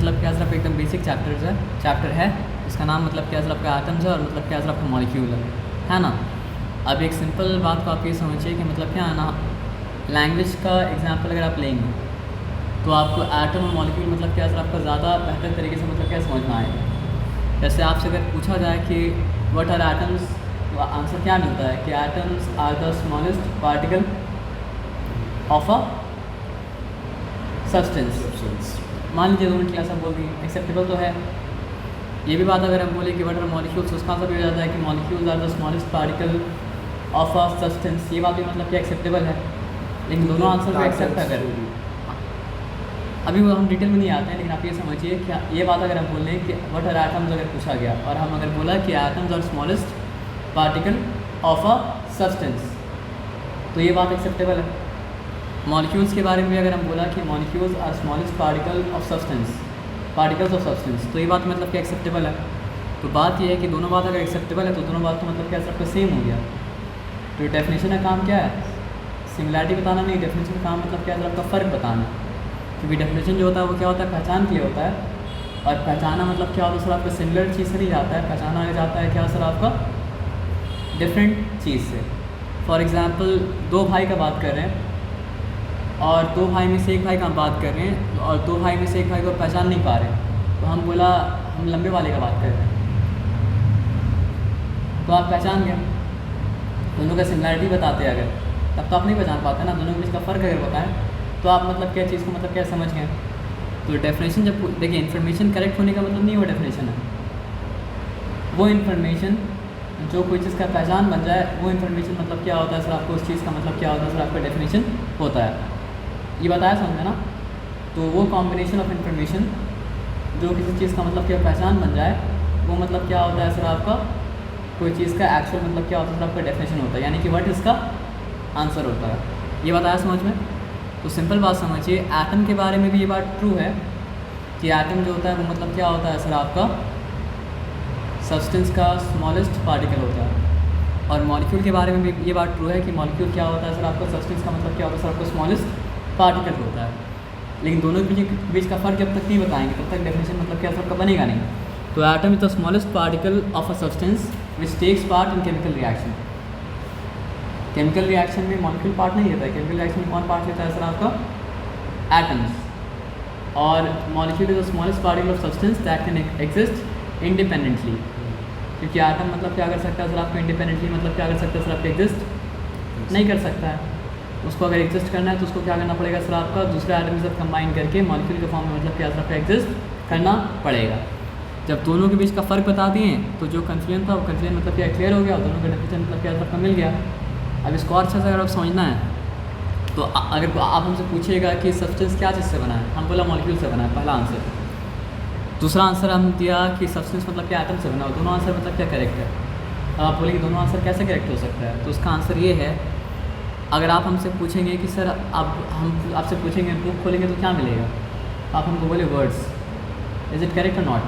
मतलब क्या सर आपका एकदम बेसिक चैप्टर है इसका नाम मतलब क्या सर आपका एटम्स है और मतलब क्या सर आपका मॉलिक्यूल है ना। अब एक सिंपल बात को आप ये समझिए कि मतलब क्या है ना, लैंग्वेज का एग्जांपल अगर आप लेंगे तो आपको एटम और मॉलिक्यूल मतलब क्या सर आपका ज़्यादा बेहतर तरीके से मतलब क्या समझ में आएगा। जैसे आपसे अगर पूछा जाए कि व्हाट आर एटम्स, तो आंसर क्या मिलता है कि atoms are the smallest particle of a substance. मान लीजिए 2 मिनट क्लास आप बोल दी, एक्सेप्टेबल तो है। ये भी बात अगर हम बोले कि व्हाट आर मॉलिक्यूल्स, उसका आंसर भी हो जाता है कि molecules are the smallest particle of a substance. ये बात भी मतलब क्या एक्सेप्टेबल है, लेकिन दोनों आंसर को एक्सेप्ट अगर अभी वो हम डिटेल में नहीं आते हैं, लेकिन आप ये समझिए कि ये बात अगर हम बोल लें कि व्हाट आर एटम्स अगर पूछा गया और हम अगर बोला कि atoms are smallest particle of a substance, तो ये बात एक्सेप्टेबल है। मॉलिक्यूल्स के बारे में भी अगर हम बोला कि molecules are smallest particles of substance, तो ये बात मतलब क्या एक्सेप्टेबल है। तो बात ये है कि दोनों बात अगर एक्सेप्टेबल है तो दोनों बात तो मतलब क्या सबका सेम हो गया। तो डेफिनेशन का काम क्या है, सिमिलैरिटी बताना नहीं, डेफिनेशन का काम मतलब क्या है आपका फ़र्क बताना। क्योंकि डेफिनेशन जो होता है वो क्या होता है, पहचान के लिए होता है, और पहचाना मतलब क्या होता है सर आपका सिमिलर चीज़ से नहीं जाता है, पहचाना आ जाता है क्या सर आपका डिफरेंट चीज़ से। फॉर एग्ज़ाम्पल 2 भाई का बात कर रहे हैं और 2 भाई में से एक भाई का हम बात कर रहे हैं और 2 भाई में से एक भाई को पहचान नहीं पा रहे हैं, तो हम बोला हम लंबे वाले का बात कर रहे हैं, तो आप पहचान गए। दोनों का सिमिलैरिटी बताते अगर, तब तो आप नहीं पहचान पाते ना, दोनों के बीच का फ़र्क अगर बताएं तो आप मतलब क्या चीज़ को मतलब क्या समझ गए। तो डेफिनेशन जब देखिए, इन्फॉर्मेशन करेक्ट होने का मतलब नहीं वो डेफिनेशन है, वो इन्फॉर्मेशन जो कोई चीज़ का पहचान बन जाए वो इन्फॉर्मेशन मतलब क्या होता है सर आपको, उस चीज़ का मतलब क्या होता है सर आपका डेफिनेशन होता है। ये बताया समझे ना। तो वो कॉम्बिनेशन ऑफ इन्फॉर्मेशन जो किसी चीज़ का मतलब क्या पहचान बन जाए वो मतलब क्या होता है सर आपका, कोई चीज़ का एक्चुअल मतलब क्या होता है सर आपका डेफिनेशन होता है, यानी कि व्हाट इसका आंसर होता है। ये बताया समझ में। तो सिंपल बात समझिए, एटम के बारे में भी ये बात ट्रू है कि एटम जो होता है वो मतलब क्या होता है सर आपका सब्सटेंस का स्मॉलेस्ट पार्टिकल होता है, और मॉलिक्यूल के बारे में भी ये बात ट्रू है कि मॉलिक्यूल क्या होता है सर आपका सब्सटेंस का मतलब क्या होता है सर आपका स्मॉलेस्ट पार्टिकल होता है। लेकिन दोनों के बीच का फ़र्क जब तक नहीं बताएंगे तब तक डेफिनेशन मतलब क्या सबका बनेगा नहीं। तो atom is the smallest particle of a substance which takes part in chemical reaction. Chemical reaction में मॉलिक्यूल पार्ट नहीं लेता है, केमिकल रिएक्शन में कौन पार्ट लेता है सर आपका एटम्स, और molecule is the smallest particle of substance that can exist independently. क्योंकि एटम मतलब क्या कर सकता है सर आपको इंडिपेंडेंटली मतलब क्या कर सकता है सर आपको एग्जिस्ट नहीं कर सकता है। उसको अगर एग्जिस्ट करना है तो उसको क्या करना पड़ेगा सर आपका दूसरे एटम के साथ कंबाइन करके मॉलिक्यूल के फॉर्म में मतलब क्या सर आपका एग्जिस्ट करना पड़ेगा। जब दोनों के बीच का फ़र्क बता दिए तो जो कन्फ्यूजन था वो कन्फ्यूजन मतलब क्या क्लियर हो गया, और दोनों का डेफिनेशन मतलब क्या सबका मिल गया। अब इसको और अच्छा से अगर आप समझना है तो अगर आप हमसे पूछिएगा कि सब्सटेंस क्या चीज़ से बना है, हम बोला मॉलिक्यूल से बना है, पहला आंसर। दूसरा आंसर हम दिया कि सब्सटेंस मतलब क्या एटम से बना हो, दोनों आंसर मतलब क्या करेक्ट है। अब आप बोलेंगे दोनों आंसर कैसे करेक्ट हो सकता है, तो उसका आंसर ये है, अगर आप हमसे पूछेंगे कि सर अब हम आपसे पूछेंगे बुक खोलेंगे तो क्या मिलेगा, आप हमको बोले वर्ड्स, इज़ इट करेक्ट और नॉट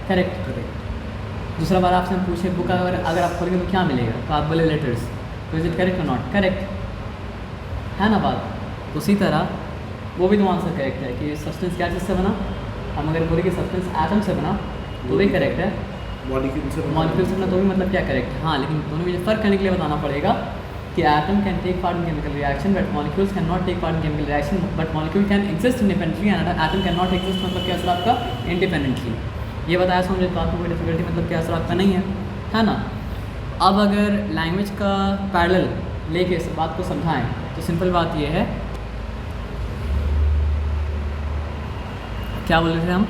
करेक्ट। दूसरा बार आपसे हम पूछे बुक अगर आप खोलेंगे तो क्या मिलेगा, तो आप बोले लेटर्स, तो इज़ इट करेक्ट और नॉट करेक्ट, है ना बात। तो उसी तरह वो भी दो आंसर करेक्ट है कि सब्सटेंस क्या चीज़ से बना। हम अगर बोले कि सब्सटेंस एटम से बना तो भी करेक्ट है, मॉलिक्यूल से बना तो भी मतलब क्या करेक्ट है। हाँ, लेकिन दोनों में फ़र्क करने के लिए बताना पड़ेगा कि atom can take part in chemical reaction but molecules can not take part in chemical reaction, but molecule can exist independently and atom can not exist मतलब क्या असर आपका इंडिपेंडेंटली। ये बताया समझे, तो आपको कोई डिफिकल्टी मतलब क्या असर आपका नहीं है ना। अब अगर लैंग्वेज का पैरेलल लेके इस बात को समझाएं तो सिंपल बात ये है, क्या बोल रहे थे हम,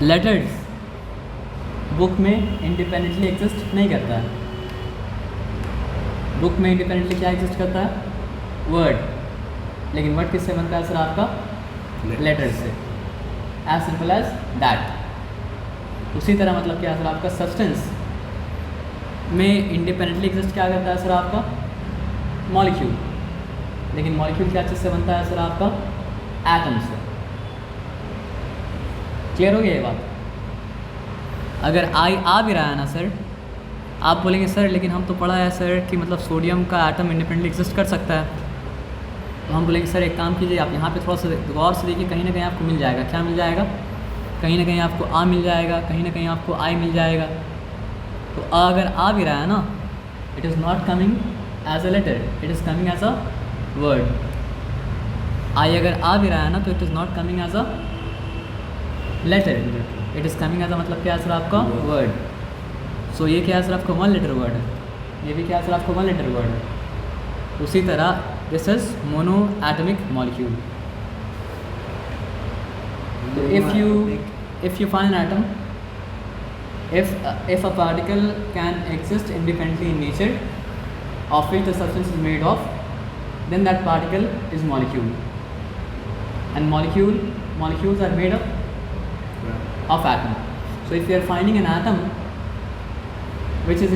लेटर्स बुक में इंडिपेंडेंटली एग्जिस्ट नहीं करता है। बुक में इंडिपेंडेंटली क्या एग्जिस्ट करता है, वर्ड, लेकिन वर्ड किससे बनता है सर आपका लेटर से, एज सिंपल एज दैट। उसी तरह मतलब क्या सर आपका सब्सटेंस में इंडिपेंडेंटली एग्जिस्ट क्या करता है सर आपका मॉलिक्यूल, लेकिन मॉलिक्यूल क्या चीज़ से बनता है सर आपका एटम से। क्लियर हो गया ये बात। अगर आ भी रहा है ना सर, आप बोलेंगे सर लेकिन हम तो पढ़ा है सर कि मतलब सोडियम का एटम इंडिपेंडेंटली एग्जिस्ट कर सकता है, तो हम बोलेंगे सर एक काम कीजिए, आप यहाँ पे थोड़ा सा गौर से देखिए, कहीं ना कहीं आपको मिल जाएगा। क्या मिल जाएगा? कहीं ना कहीं आपको आ मिल जाएगा, कहीं ना कहीं आपको आई मिल जाएगा। तो अगर आ भी रहा है ना, it is not coming as a letter, it is coming as a word. आई अगर आ भी रहा है ना, तो it is not coming as a letter, it is coming as a मतलब क्या है सर आपका वर्ड। सो ये क्या है सर आपका वन लेटर वर्ड है, ये भी क्या है सर आपका वन लेटर वर्ड है। उसी तरह this is mono atomic molecule. तो if you find an atom, if a particle can exist independently in nature of which the substance is made of, then that particle is molecule. And molecules are made of atom. So if you are finding an atom which is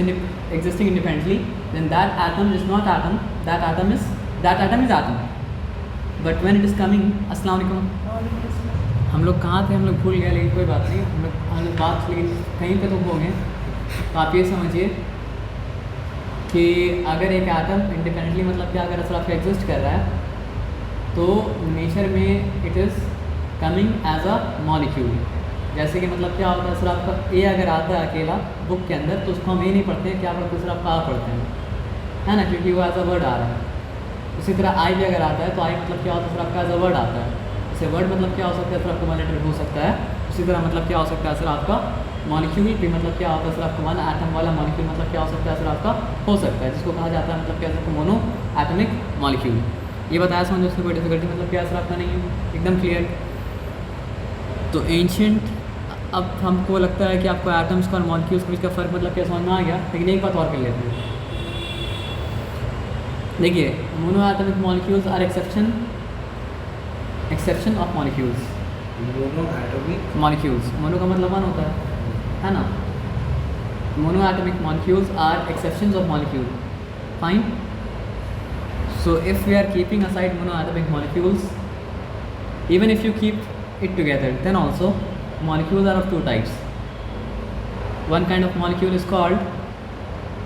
existing independently, then that atom is not atom, that atom is atom. But when it is coming, अस्सलाम वालेकुम, हम लोग कहाँ थे, हम लोग भूल गए, लेकिन कोई बात नहीं, हम लोग बात लेकिन कहीं पे तो हो गए। तो आप ये समझिए कि अगर एक एटम इंडिपेंडेंटली मतलब क्या अगर आपका एग्जिस्ट कर रहा है, तो नेचर में it is coming as a molecule. जैसे कि मतलब क्या होता है सर आपका ए अगर आता है अकेला बुक के अंदर, तो उसको हम ए नहीं पढ़ते हैं, क्या पढ़ते हैं सर आपका आ पढ़ते हैं, है ना, क्योंकि वो एज अ वर्ड आ रहा है। उसी तरह आई भी अगर आता है, तो आई मतलब क्या होता है सर आपका एज अ वर्ड आता है। जैसे वर्ड मतलब क्या हो सकता है सर आपका वन लेटर हो सकता है, उसी तरह मतलब क्या हो सकता है सर आपका मॉलिक्यूल भी मतलब क्या होता है सर आपका वन एटम वाला मॉलिक्यूल मतलब क्या हो सकता है सर आपका हो सकता है, जिसको कहा जाता है मतलब क्या सर मोनो एटमिक मॉलिक्यूल। ये बताया समझो, उसमें कोई डिफिकल्टी मतलब क्या सर आपका नहीं है, एकदम क्लियर। तो एंशिएंट, अब हमको लगता है कि आपको एटम्स का और मॉलिक्यूल्स के बीच का फ़र्क मतलब क्या समझ में आ गया, लेकिन एक बात और कर लेते हैं। देखिए, mono atomic molecules are exception of molecules. Mono atomic molecules, mono का मतलब वन होता है ना। Mono atomic molecules are exceptions of molecule, fine. So if we are keeping aside mono atomic molecules, even if you keep it together, then also molecules are of two types. One kind of molecule is called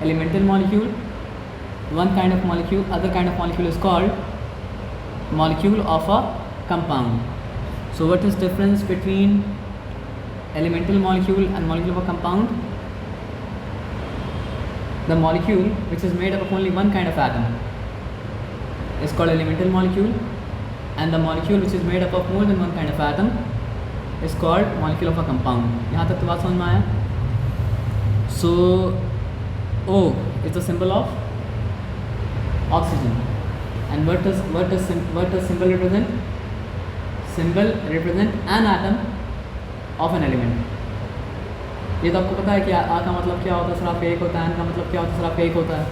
elemental molecule, one kind of molecule, other kind of molecule is called molecule of a compound. So what is difference between elemental molecule and molecule of a compound? The molecule which is made up of only one kind of atom is called elemental molecule, and the molecule which is made up of more than one kind of atom is called molecule of a compound. यहाँ तक तो बात समझ में आया। So O is the symbol of oxygen, and what does symbol represent? Symbol represent an atom of an element. ये तो आपको पता है कि आ का मतलब क्या होता है सर आपका एक होता है, एन का मतलब क्या होता है सर आपका एक होता है।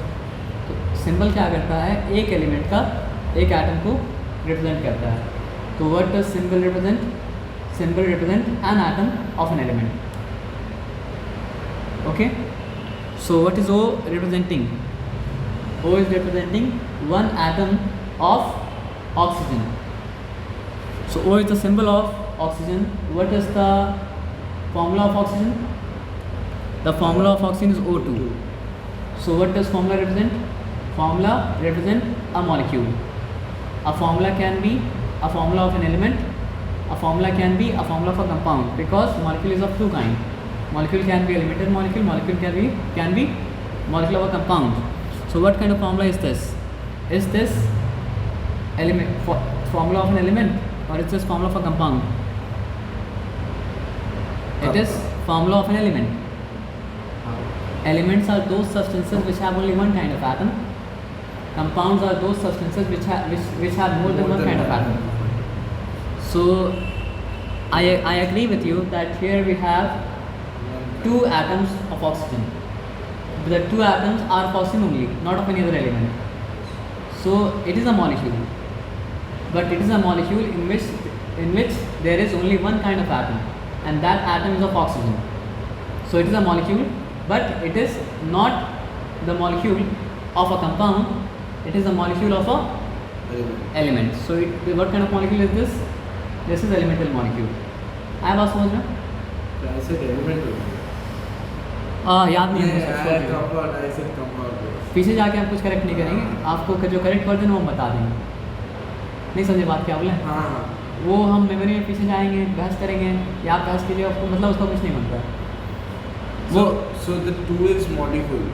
तो सिंबल क्या करता है, एक एलिमेंट का एक एटम को रिप्रेजेंट करता है। तो what does symbol represent? Symbol represent an atom of an element. Okay, so what is O representing? O is representing one atom of oxygen. So O is the symbol of oxygen. What is the formula of oxygen? The formula of oxygen is O2. So what does formula represent? Formula represent a molecule. A formula can be a formula of an element, a formula can be a formula of a compound, because molecule is of two kind. Molecule can be elemental molecule, molecule can be molecule of a compound. So what kind of formula is this? Is this formula of an element, or is this formula of a compound? It is formula of an element. Elements are those substances which have only one kind of atom. Compounds are those substances which have more than one kind of atom. So I agree with you that here we have two atoms of oxygen. The two atoms are of oxygen only, not of any other element. So it is a molecule, but it is a molecule in which there is only one kind of atom, and that atom is of oxygen. So it is a molecule, but it is not the molecule of a compound, it is a molecule of a element. So what kind of molecule is this? This is elemental molecule. आया बात समझ में? I said elemental. याद नहीं है मुझे। compound, I said compound. पीछे जाके आप कुछ करेक्ट नहीं करेंगे, आपको जो करेक्ट वर्जन वो हम बता देंगे। नहीं समझे बात क्या बोले? हाँ हाँ वो हम मेमोरी में पीछे जाएंगे, बहस करेंगे, या आप बहस कीजिए, आपको मतलब उसका कुछ नहीं बनता है। so so the 2 is molecule.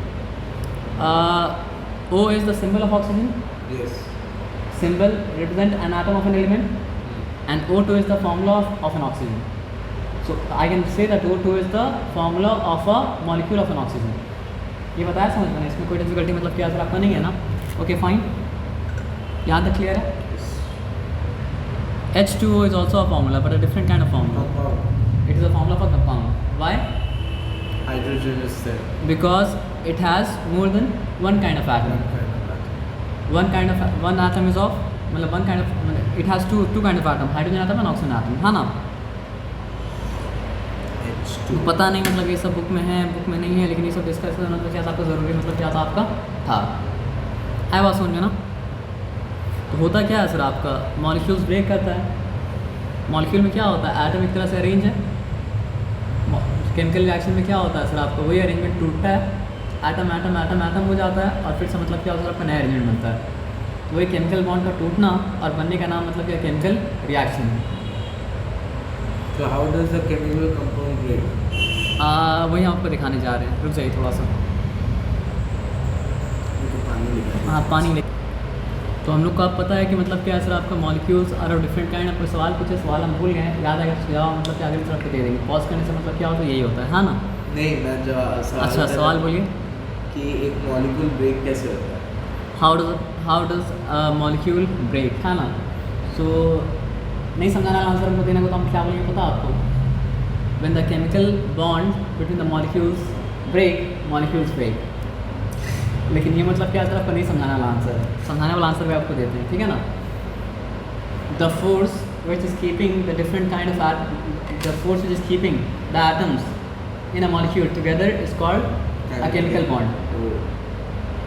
O is the symbol of oxygen. Yes. Symbol represent an atom of an element, and O2 is the formula of an oxygen. So I can say that O2 is the formula of a molecule of an oxygen. ये बताया समझ में? इसमें कोई difficulty मतलब क्या आपका नहीं है ना? ओके फाइन, यहाँ तक क्लियर है? Yes. H2O is also a formula, but a different kind of formula. Compound. It is a formula for compound. Why? Hydrogen is there. Because it has more than one kind of atom. One atom is of मतलब one kind of, it has two kind of atom, hydrogen atom and oxygen atom, हाँ ना? H2. पता नहीं मतलब ये सब book में है, बुक में नहीं है, लेकिन ये सब डिस्कस करना मतलब क्या था आपका ज़रूरी, मतलब क्या था आपका था। आया बात समझ में ना? तो होता क्या है सर, आपका मॉलिक्यूल्स ब्रेक करता है। मॉलिक्यूल में क्या होता है, एटम एक तरह से अरेंज है। केमिकल रिएक्शन में क्या होता है सर, आपका वही अरेंजमेंट टूटता है, एटम एटम एटम एटम हो जाता है, और फिर से मतलब क्या होता है आपका नया अरेंजमेंट बनता है। तो वही केमिकल बॉन्ड का टूटना और बनने का नाम मतलब क्या, केमिकल रिएक्शन है। So how does the chemical compound break? वही हम आपको दिखाने जा रहे हैं, रुक जाइए थोड़ा सा। तो पानी लिखा है। हाँ पानी ले। तो हम लोग को आप पता है कि मतलब क्या है सर, आपका मॉलिक्यूल्स और डिफरेंट काइंड ऑफ, कोई सवाल पूछे, सवाल हम भूल गए, याद आएगा तो जवाब मतलब क्या अगली तरफ पे दे देंगे। पॉज करने से मतलब क्या होता है, यही होता है, हाँ ना? नहीं, मैं जो अच्छा सवाल बोलिए। कि एक मॉलिक्यूल ब्रेक कैसे होता है? हाउ डज मॉलिक्यूल ब्रेक, है ना? सो नहीं समझाना आंसर हमको देने को, तो हम क्या बोलेंगे पता आपको? When the chemical bond between the molecules break, molecules break. लेकिन ये मतलब क्या सर, आपको नहीं समझाने वाला आंसर है, समझाने वाला आंसर भी आपको देते हैं, ठीक है ना? The force which is keeping the different kind of, the force which is keeping the atoms in a molecule together is called a chemical bond.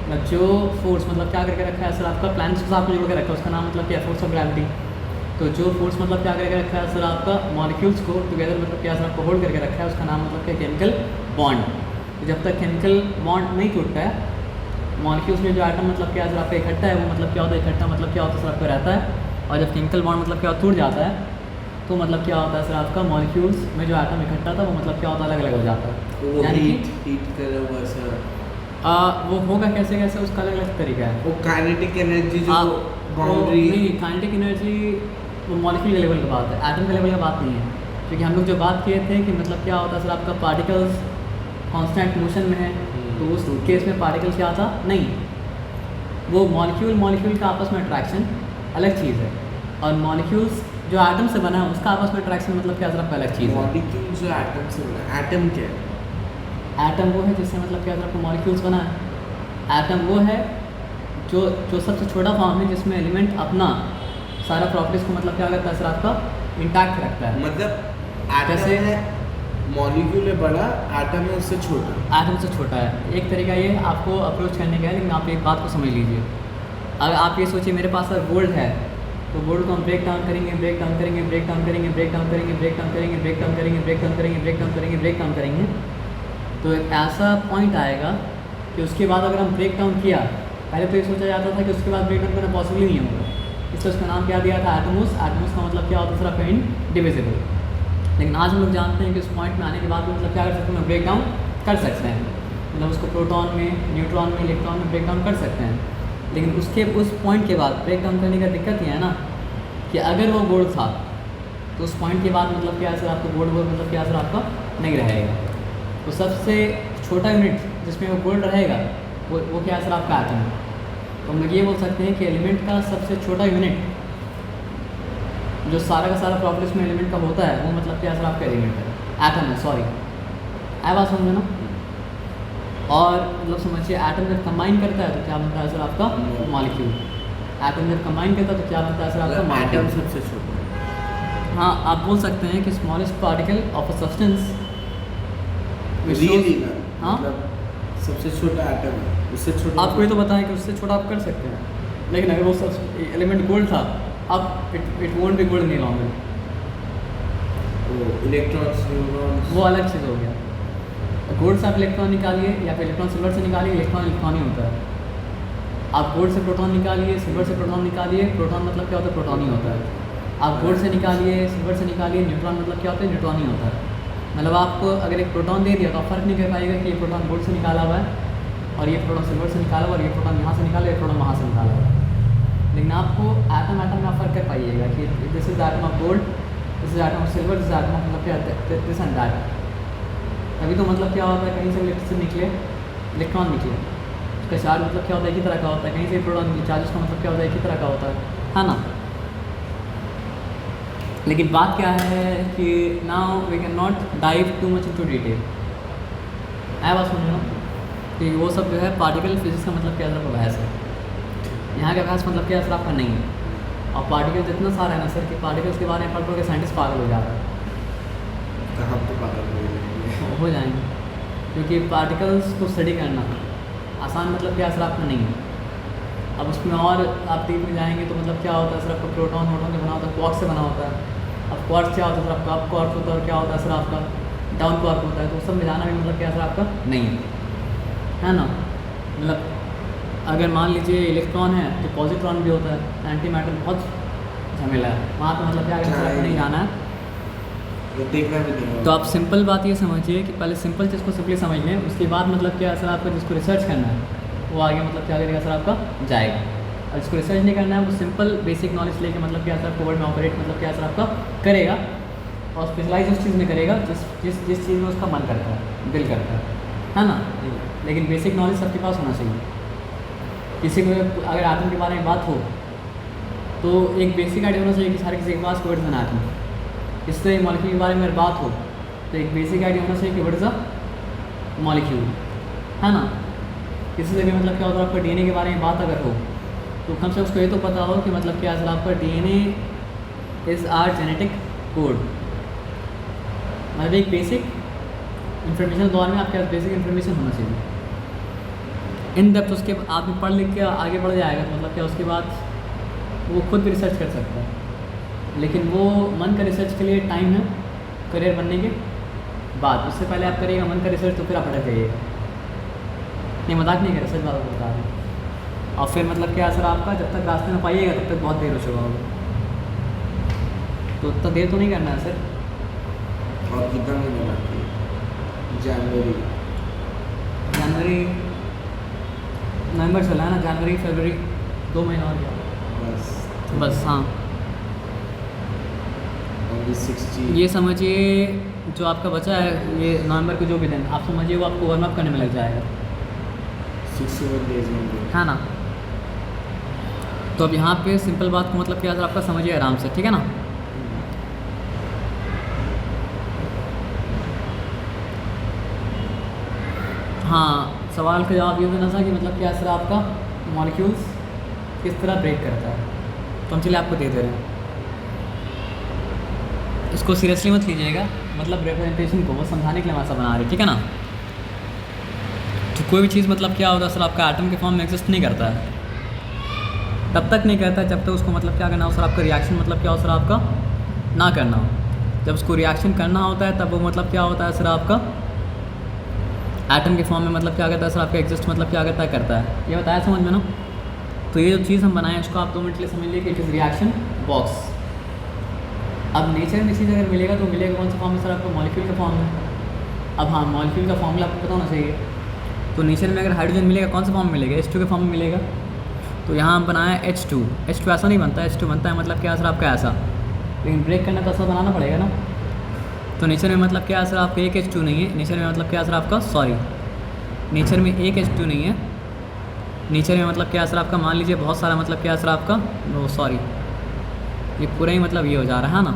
मतलब जो फोर्स मतलब क्या करके रखा है सर, आपका प्लैनेट्स के साथ में जोड़ के रखा है, उसका नाम मतलब क्या है, फोर्स ऑफ ग्रेविटी। तो जो फोर्स मतलब क्या करके रखा है सर, आपका मॉलिक्यूल्स को टुगेदर मतलब क्या सर आपको होल्ड करके रखा है, उसका नाम मतलब क्या, केमिकल बॉन्ड। तो जब तक केमिकल बॉन्ड नहीं टूटता है, मॉलिक्यूल्स में जो एटम मतलब क्या सर आपका इकट्ठा है, वो मतलब क्या होता है, इकट्ठा मतलब क्या होता है सर आपका रहता है। और जब केमिकल बॉन्ड मतलब क्या टूट जाता है, तो मतलब क्या होता है सर, आपका मॉलिक्यूल्स में जो एटम इकट्ठा था वो मतलब क्या होता है, अलग अलग हो जाता है। वो यानी हीट करा हुआ सर, वो होगा कैसे कैसे, उसका अलग अलग तरीका है। वो काइनेटिक एनर्जी जो बाउंड्री, नहीं, काइनेटिक एनर्जी वो मॉलिक्यूल के लेवल की बात है, एटम के लेवल की बात नहीं है। क्योंकि हम लोग जो बात किए थे कि मतलब क्या होता है सर, आपका पार्टिकल्स कांस्टेंट मोशन में है, तो उस केस में पार्टिकल क्या था, नहीं, वो मॉलिक्यूल का आपस में अट्रैक्शन अलग चीज़ है, और मॉलिक्यूल्स जो एटम से बना है उसका आपस में अट्रैक्शन मतलब क्या सर आपका अलग चीज़ है। मॉलिक्यूल जो एटम से बना है, एटम क्या है? एटम वो है जिससे मतलब क्या सर आपका मॉलिक्यूल्स बना है। एटम वो है जो सबसे छोटा फॉर्म है, जिसमें एलिमेंट अपना सारा प्रॉपर्टीज़ को मतलब क्या करता है सर, आपका इंटैक्ट रखता है। मतलब एटम जैसे है, मॉलिक्यूल है बड़ा, एटम है उससे छोटा। एटम से छोटा है। एक तरीका ये आपको अप्रोच करने का है, लेकिन आप एक बात को समझ लीजिए। अगर आप ये सोचिए मेरे पास अगर गोल्ड है, तो गोल्ड को हम ब्रेक डाउन करेंगे, ब्रेक डाउन करेंगे, ब्रेक डाउन करेंगे, ब्रेक डाउन करेंगे, ब्रेक डाउन करेंगे, ब्रेक डाउन करेंगे, ब्रेक डाउन करेंगे, ब्रेक डाउन करेंगे, ब्रेक डाउन करेंगे, तो एक ऐसा पॉइंट आएगा कि उसके बाद अगर हम ब्रेक डाउन किया, पहले तो ये सोचा जाता था कि उसके बाद ब्रेक डाउन करना पॉसिबल ही नहीं होगा, इसलिए उसका नाम क्या दिया था, एटमोस। एटमोस का मतलब क्या होता है सर आपका, इनडिविजिबल। लेकिन आज हम लोग जानते हैं कि उस पॉइंट में आने के बाद मतलब क्या कर सकते हैं, ब्रेक डाउन कर सकते हैं, मतलब उसको प्रोटॉन में, न्यूट्रॉन में, इलेक्ट्रॉन में ब्रेक डाउन कर सकते हैं। लेकिन उसके उस पॉइंट के बाद ब्रेक डाउन करने का दिक्कत ये है ना कि अगर वो गोल्ड था, तो उस पॉइंट के बाद मतलब क्या सर आपका गोल्ड मतलब क्या सर आपका नहीं रहेगा। तो सबसे छोटा यूनिट जिसमें वो गोल्ड रहेगा वो क्या सर आपका एटम है। तो हम लोग ये बोल सकते हैं कि एलिमेंट का सबसे छोटा यूनिट जो सारा का सारा प्रॉपर्टीज में एलिमेंट का होता है, वो मतलब क्या सर आपका एलिमेंट है, एटम है, सॉरी। आया बात समझे ना? और मतलब समझिए एटम जब कंबाइन करता है तो क्या बनता है सर आपका मॉलिक्यूल। एटम जब कंबाइन करता है तो क्या बनता है सर आपका मॉलिक्यूल। एटम सबसे छोटा। हाँ, आप बोल सकते हैं कि smallest particle of a substance. Really ना, हाँ, मतलब सबसे छोटा एटम है, उससे छोटा आपको ये तो बताएं कि उससे छोटा आप कर सकते हैं, लेकिन अगर वो सब एलिमेंट गोल्ड था, अब इट वोंट बी गोल्ड नहीं लॉन्गर। इलेक्ट्रॉन्स, न्यूट्रॉन्स, वो अलग चीज़ हो गया। गोल्ड से आप इलेक्ट्रॉन निकालिए या फिर इलेक्ट्रॉन सिल्वर से निकालिए, इलेक्ट्रॉन इलेक्ट्रॉन ही होता है। आप गोल्ड से प्रोटॉन निकालिए, सिल्वर से प्रोटॉन निकालिए, प्रोटॉन मतलब क्या होता है, प्रोटॉन ही होता है। आप गोल्ड से निकालिए, सिल्वर से निकालिए, न्यूट्रॉन मतलब क्या होता है, न्यूट्रॉन ही होता है। मतलब आपको अगर एक प्रोटॉन दे दिया तो आप फ़र्क नहीं कर पाएगा कि ये प्रोटॉन गोल्ड से निकाला हुआ है और ये प्रोटॉन सिल्वर से निकाला हुआ और ये प्रोटॉन यहाँ से निकाला, ये प्रोटॉन वहाँ से निकाला हुआ है। लेकिन आपको एटम एटम में आप फ़र्क कर पाइएगा कि this is atom of gold, this is atom of silver, this atom of मतलब क्या दिस एंड दैट। तभी तो मतलब क्या होता है, कहीं से इलेक्ट्रिसिटी निकले, इलेक्ट्रॉन निकले, उसका चार्ज मतलब क्या होता है, एक ही तरह का होता है। कहीं से प्रोटॉन चार्ज का मतलब क्या होता है, एक ही तरह का होता है ना। लेकिन बात क्या है कि now we can not dive too much into detail. आया बात समझ लो कि वो सब जो है पार्टिकल फिजिक्स का मतलब क्या सर बहस है, यहाँ का बहस मतलब क्या सर आपका नहीं है। और पार्टिकल जितना सारा है ना सर कि पार्टिकल्स के बारे में पढ़ के साइंटिस्ट पागल हो जा रहा है। हम तो पागल हो जाएंगे क्योंकि पार्टिकल्स को स्टडी करना आसान मतलब क्या सर आपका नहीं है। अब उसमें और आप डीप में जाएंगे तो मतलब क्या होता है सर आपका, प्रोटॉन वोटॉन से बना होता है, क्वार्क्स से बना होता है। अब क्वार्क्स क्या होता है सर आपका, अप क्वार्क होता है और क्या होता है सर आपका डाउन क्वार्क होता है। तो उस सब में जाना भी मतलब क्या सर आपका नहीं है ना। मतलब अगर मान लीजिए इलेक्ट्रॉन है तो पॉजिट्रॉन भी होता है, एंटी मैटर बहुत झमेला है वहाँ पर मतलब क्या अगर सर आपको नहीं जाना है देखना भी नहीं। तो आप सिंपल बात ये समझिए कि पहले सिंपल चीज़ को सिंपली समझ लें, उसके बाद मतलब क्या सर आपका जिसको रिसर्च करना है वो आगे मतलब क्या करेगा सर आपका जाएगा। और जिसको रिसर्च नहीं करना है वो सिंपल बेसिक नॉलेज लेके मतलब क्या सर वर्ल्ड में ऑपरेट मतलब क्या सर आपका करेगा और स्पेशलाइज उस चीज़ में करेगा जिस जिस जिस चीज़ में उसका मन करता है, दिल करता है ना। लेकिन बेसिक नॉलेज सबके पास होना चाहिए। किसी को अगर आटम के बारे में बात हो तो एक बेसिक आइडिया होना चाहिए कि सारे किसी के पास व्हाट इज एन एटम। इस तरह मॉलिक्यूल के बारे में अगर बात हो तो एक बेसिक आइडिया होना चाहिए कि व्हाट इज़ अ मॉलिक्यूल, है ना। किसी से भी मतलब क्या होता है आपका डीएनए के बारे में बात अगर हो तो कम से कम उसको ये तो पता हो कि मतलब क्या सर आपका DNA is our genetic code. मतलब एक बेसिक इंफॉर्मेशन दौर में आपके पास बेसिक इन्फॉर्मेशन होना चाहिए। इन डेप्थ उसके आदमी पढ़ लिख के आगे बढ़ जाएगा तो मतलब क्या उसके बाद वो खुद भी रिसर्च कर सकता है। लेकिन वो मन का रिसर्च के लिए टाइम है करियर बनने के बाद, उससे पहले आप करिएगा मन का रिसर्च तो फिर आप अटक जाइएगा। नहीं मजाक नहीं कर सच बात बता रहे हैं। और फिर मतलब क्या सर आपका जब तक रास्ते में पाइएगा तब तक बहुत देर हो चुका होगा। तो उतना देर तो नहीं करना है सर। और कितना महीने बाकी है? जनवरी नवंबर चला है ना, जनवरी फरवरी 2 महीना और गया बस। हाँ ये समझिए जो आपका बचा है ये नवंबर के जो भी दिन आप समझिए वो आपको वार्म अप करने में लग जाएगा 6-7 days में, है ना। तो अब यहाँ पे सिंपल बात को मतलब क्या सर आपका समझिए आराम से, ठीक है ना। हाँ सवाल का जवाब ये देना था कि मतलब क्या सर आपका मॉलिक्यूल्स किस तरह ब्रेक करता है, तो हम चलिए आपको दे रहे हैं। इसको सीरियसली मत लीजिएगा, मतलब रिप्रेजेंटेशन को वो समझाने के लिए हम ऐसा बना रहे हैं, ठीक है ना। तो कोई भी चीज़ मतलब क्या होता है सर आपका एटम के फॉर्म में एग्जिस्ट नहीं करता है, तब तक नहीं करता जब तक उसको मतलब क्या करना हो सर आपका रिएक्शन मतलब क्या हो सर आपका ना करना हो। जब उसको रिएक्शन करना होता है तब वो मतलब क्या होता है सर आपका एटम के फॉर्म में मतलब क्या करता है सर आपका एग्जिस्ट मतलब क्या करता है। ये बताया समझ में ना। तो ये जो चीज़ हम बनाए इसको आप 2 मिनट के लिए समझ लीजिए कि इट इज़ रिएक्शन बॉक्स। अब नेचर में चीज़ अगर मिलेगा तो मिलेगा कौन सा फॉर्म है सर आपको मॉलिक्यूल का फॉर्म है। अब हाँ मॉलिक्यूल का फॉर्मूला आपको पता होना चाहिए। तो नेचर में अगर हाइड्रोजन मिलेगा कौन सा फॉर्म में मिलेगा, H2 के फॉर्म में मिलेगा। तो यहाँ हम बनाया H2 ऐसा नहीं बनता, H2 बनता है मतलब क्या सर आपका ऐसा, लेकिन ब्रेक करना तो ऐसा बनाना पड़ेगा ना। तो नेचर में मतलब क्या सर आपका एक H2 नहीं है, नेचर में मतलब क्या सर आपका नेचर में एक H2 नहीं है, नेचर में मतलब क्या सर आपका मान लीजिए बहुत सारा मतलब क्या सर आपका ये पूरा ही मतलब ये हो जा रहा है ना।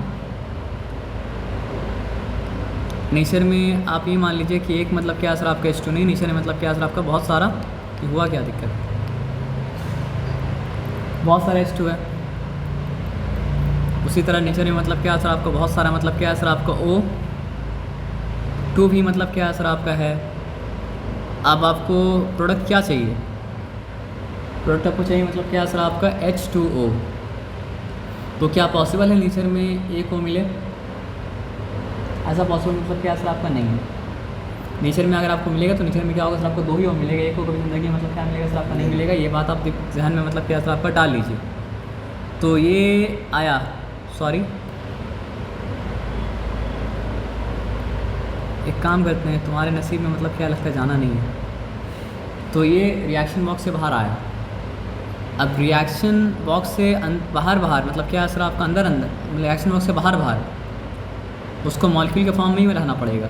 नेचर में आप ये मान लीजिए कि एक मतलब क्या सर आपका H2 नहीं, नेचर में मतलब क्या सर आपका बहुत सारा, कि हुआ क्या दिक्कत, बहुत सारा H2 है। उसी तरह नेचर में मतलब क्या सर आपका बहुत सारा मतलब क्या सर आपका O2 भी मतलब क्या सर आपका है। अब आपको प्रोडक्ट क्या चाहिए, प्रोडक्ट आपको चाहिए मतलब क्या सर आपका H2O। तो क्या पॉसिबल है नेचर में एक O मिले, ऐसा पॉसिबल मतलब क्या सर आपका नहीं है। नेचर में अगर आपको मिलेगा तो नेचर में क्या होगा सर, आपको 2 ही मिलेगा, एक को कभी ज़िंदगी में मतलब क्या मिलेगा सर, आपका नहीं मिलेगा। ये बात आप जहन में मतलब क्या सर आपका डाल लीजिए। तो ये आया, सॉरी एक काम करते हैं, तुम्हारे नसीब में मतलब क्या लगता है जाना नहीं है। तो ये रिएक्शन बॉक्स से बाहर आया। अब रिएक्शन बॉक्स से बाहर मतलब क्या सर आपका अंदर रिएक्शन बॉक्स से बाहर उसको मॉलिक्यूल के फॉर्म में ही रहना पड़ेगा।